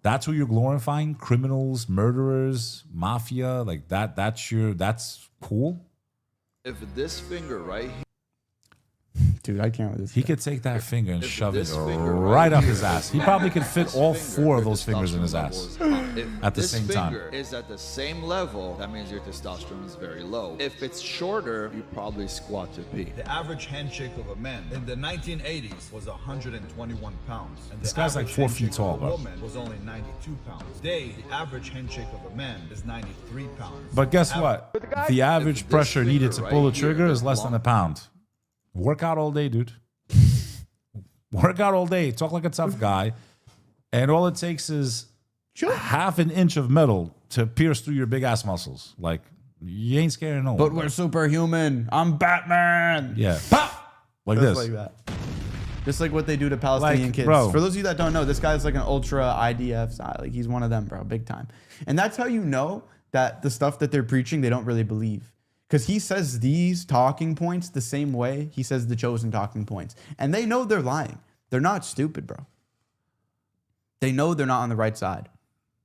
That's who you're glorifying? Criminals, murderers, mafia, like that's cool. If this finger right Dude, I can't with this. He guy. could take that finger and shove it this finger right right up here- his ass. He probably could fit all 4 of those fingers in his testosterone ass level is- if at the this same time. finger is at the same level, that means your testosterone is very low. If it's shorter, you probably squat to pee. The average handshake of a man in the 1980s was 121 pounds. And This the guy's like average 4 feet handshake tall, of a bro. woman was only 92 pounds. Today, the average handshake of a man is 93 pounds. But guess what? The average pressure needed to pull the right here trigger is is less than a pound. Work out all day, dude. Work out all day. Talk like a tough guy. And all it takes is half an inch of metal to pierce through your big ass muscles. Like, you ain't scared of no one. But we're superhuman. I'm Batman. Yeah. Pop! Like Just this. like that. Just like what they do to Palestinian Like, kids. bro. For those of you that don't know, this guy's like an ultra IDF side. Like he's one of them, bro, big time. And that's how you know that the stuff that they're preaching, they don't really believe. Because he says these talking points the same way he says the chosen talking points. And they know they're lying. They're not stupid, bro. They know they're not on the right side.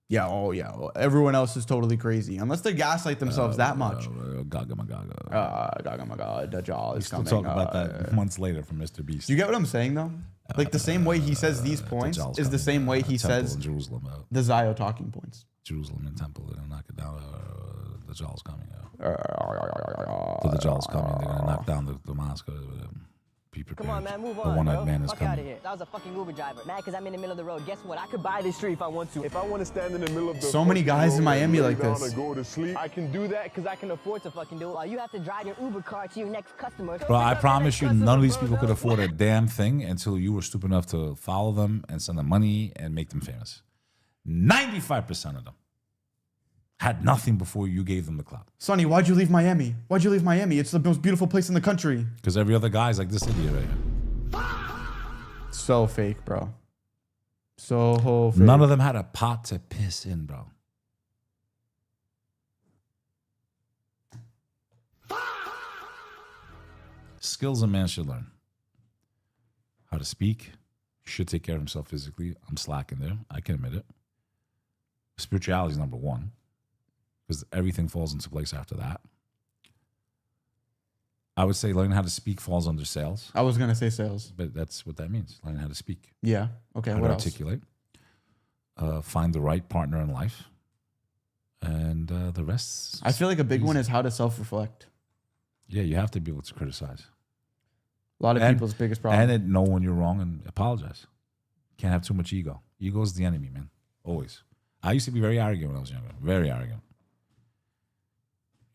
Yeah, oh yeah. Everyone else is totally crazy. Unless they gaslight themselves that much. Gaga magaga. Gaga my god, Dajjal is Still coming. talk about that months later from Mr. Beast. Do you get what I'm saying though? Like the same way he says these points Dajjal's is the coming, same way he temple says in Jerusalem. the Zio talking points. Jerusalem and temple. They're gonna knock it down. The Dajjal's coming. So the Dajjal's coming. They're gonna knock down the mosque. Be prepared. Come on, man, move the on. one-eyed man is Fuck out of coming. here. That was a fucking Uber driver. Mad because I'm in the middle of the road. Guess what? I could buy this street if I want to. If I want to stand in the middle of the So many guys in Miami like down this. and go to sleep, I can do that because I can afford to fucking do it. While you have to drive your Uber car to your next customer. Bro, I promise you, none of these people could afford a damn thing until you were stupid enough to follow them and send them money and make them famous. 95% of them had nothing before you gave them the clout. Sonny, why'd you leave Miami? Why'd you leave Miami? It's the most beautiful place in the country. Because every other guy's like this idiot right here. So fake, bro. So fake. None of them had a pot to piss in, bro. Skills a man should learn. How to speak. Should take care of himself physically. I'm slacking there. I can admit it. Spirituality is number 1. Because everything falls into place after that. I would say learning how to speak falls under sales. I was gonna say sales. But that's what that means. Learning how to speak. Yeah. Okay. How What to else? articulate. Find the right partner in life. And the rest. I feel like a big one is how to self-reflect. Yeah, you have to be able to criticize. A lot of people's biggest problem. And know when you're wrong and apologize. Can't have too much ego. Ego is the enemy, man. Always. I used to be very arrogant when I was younger. Very arrogant.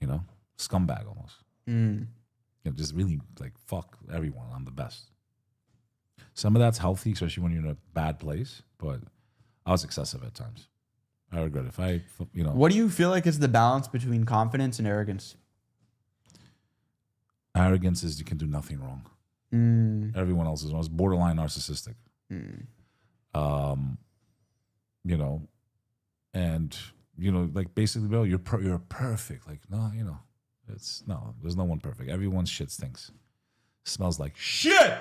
You know? Scumbag almost. You know, just really like, fuck everyone. I'm the best. Some of that's healthy, especially when you're in a bad place. But I was excessive at times. I regret it. If I, you know. What do you feel like is the balance between confidence and arrogance? Arrogance is you can do nothing wrong. Everyone else is wrong. It's borderline narcissistic. You know, and you know, like basically, bro, you're perfect. Like no, you know, there's no one perfect. Everyone's shit stinks. Smells like shit.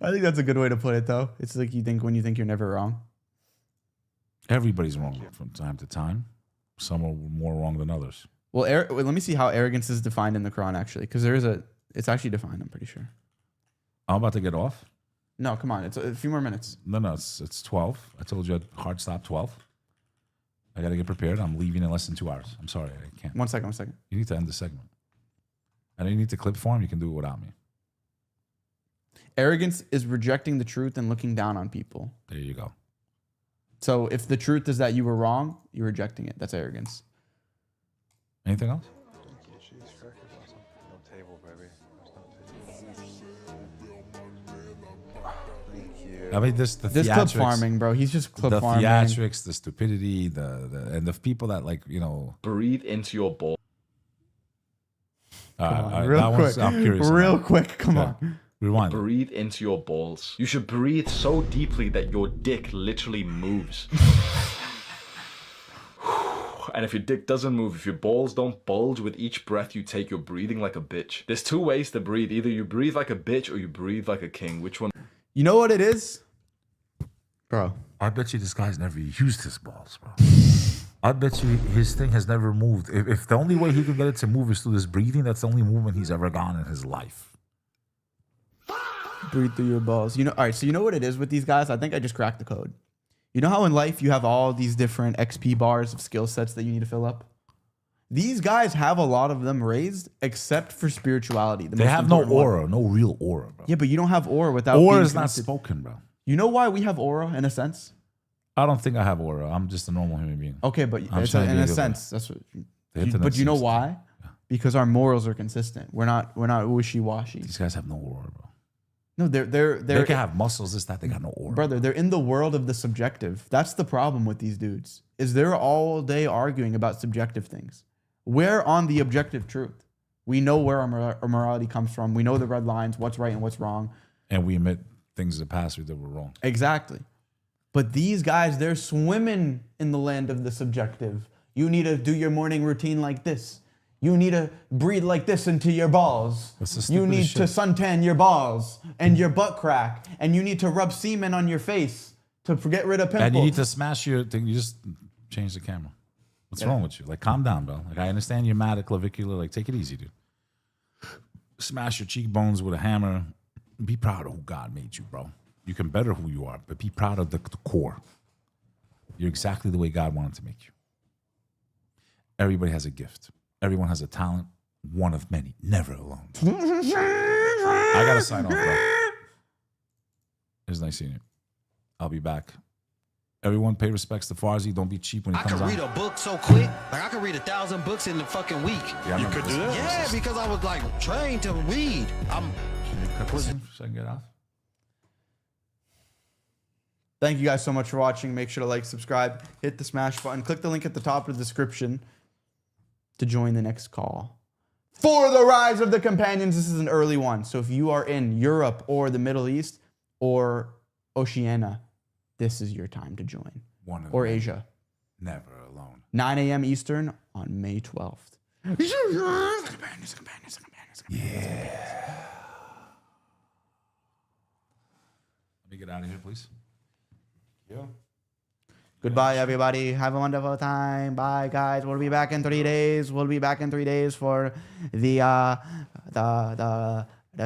I think that's a good way to put it, though. It's like you think when you think you're never wrong. Everybody's wrong from time to time. Some are more wrong than others. Well, let me see how arrogance is defined in the Quran, actually, because it's actually defined. I'm pretty sure. I'm about to get off. No, come on. It's a few more minutes. No, it's 12. I told you I'd hard stop 12. I got to get prepared. I'm leaving in less than 2 hours. I'm sorry, I can't. One second. You need to end the segment. And you need to clip form. You can do it without me. Arrogance is rejecting the truth and looking down on people. There you go. So if the truth is that you were wrong, you're rejecting it. That's arrogance. Anything else? I mean, this clip farming, bro. He's just clip farming. The theatrics, the stupidity, and the people that like, you know, breathe into your ball. Real quick. I'm curious. Real quick. Come on. Rewind. Breathe into your balls. You should breathe so deeply that your dick literally moves. And if your dick doesn't move, if your balls don't bulge with each breath you take, you're breathing like a bitch. There's 2 ways to breathe. Either you breathe like a bitch or you breathe like a king. Which one? You know what it is? Bro. I bet you this guy's never used his balls, bro. I bet you his thing has never moved. If the only way he can get it to move is through this breathing, that's the only movement he's ever gone in his life. Breathe through your balls. You know, all right, so you know what it is with these guys? I think I just cracked the code. You know how in life you have all these different XP bars of skill sets that you need to fill up? These guys have a lot of them raised, except for spirituality. They have no aura, no real aura, bro. Yeah, but you don't have aura without Aura being is not connected. spoken, bro. You know why we have aura in a sense? I don't think I have aura. I'm just a normal human being. Okay, but I'm it's trying to in be a good sense, at it. that's what. The internet But you know seems to- why? Because our morals are consistent. We're not wishy-washy. These guys have no aura, bro. No, They can have muscles, this, that. They got no aura. Brother, they're in the world of the subjective. That's the problem with these dudes. Is they're all day arguing about subjective things. We're on the objective truth. We know where our morality comes from. We know the red lines, what's right and what's wrong. And we admit things in the past we did were wrong. Exactly. But these guys, they're swimming in the land of the subjective. You need to do your morning routine like this. You need to breathe like this into your balls. You need to suntan your balls and your butt crack. And you need to rub semen on your face to get rid of pimples. And you need to smash your thing. You just change the camera. What's wrong with you? Like, calm down, bro. Like, I understand you're mad at clavicular. Like, take it easy, dude. Smash your cheekbones with a hammer. Be proud of who God made you, bro. You can better who you are, but be proud of the core. You're exactly the way God wanted to make you. Everybody has a gift. Everyone has a talent. One of many. Never alone. I got to sign off, bro. It was nice seeing you. I'll be back. Everyone pay respects to 𝐒𝐨𝐳. Don't be cheap when he comes I out. can read a book so quick. Like, I can read 1,000 books in a fucking week. Yeah, you could do that? Yeah, because I was, like, trained to read. Can you cut this in so I can get off? Thank you guys so much for watching. Make sure to like, subscribe, hit the smash button, click the link at the top of the description to join the next call. For the Rise of the Companions, this is an early one. So if you are in Europe or the Middle East or Oceania, this is your time to join. Or Asia. Never alone. 9 a.m. Eastern on May 12th. Yeah. Let me get out of here, please. Yeah. Goodbye, everybody. Have a wonderful time. Bye, guys. We'll be back in 3 days. We'll be back in 3 days for the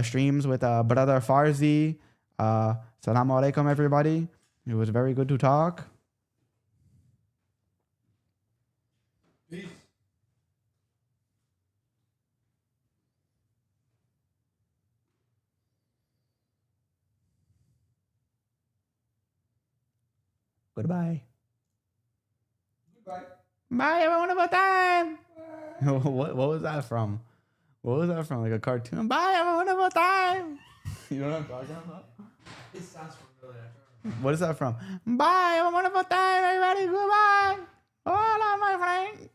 streams with brother 𝐒𝐨𝐳. Assalamu alaikum, everybody. It was very good to talk. Peace. Goodbye. Bye, have a wonderful time. What was that from? What was that from? Like a cartoon? Bye, have a wonderful time. You know what I'm talking about? It sounds familiar. What is that from? Bye, have a wonderful time, everybody. Goodbye. Hola, my friend.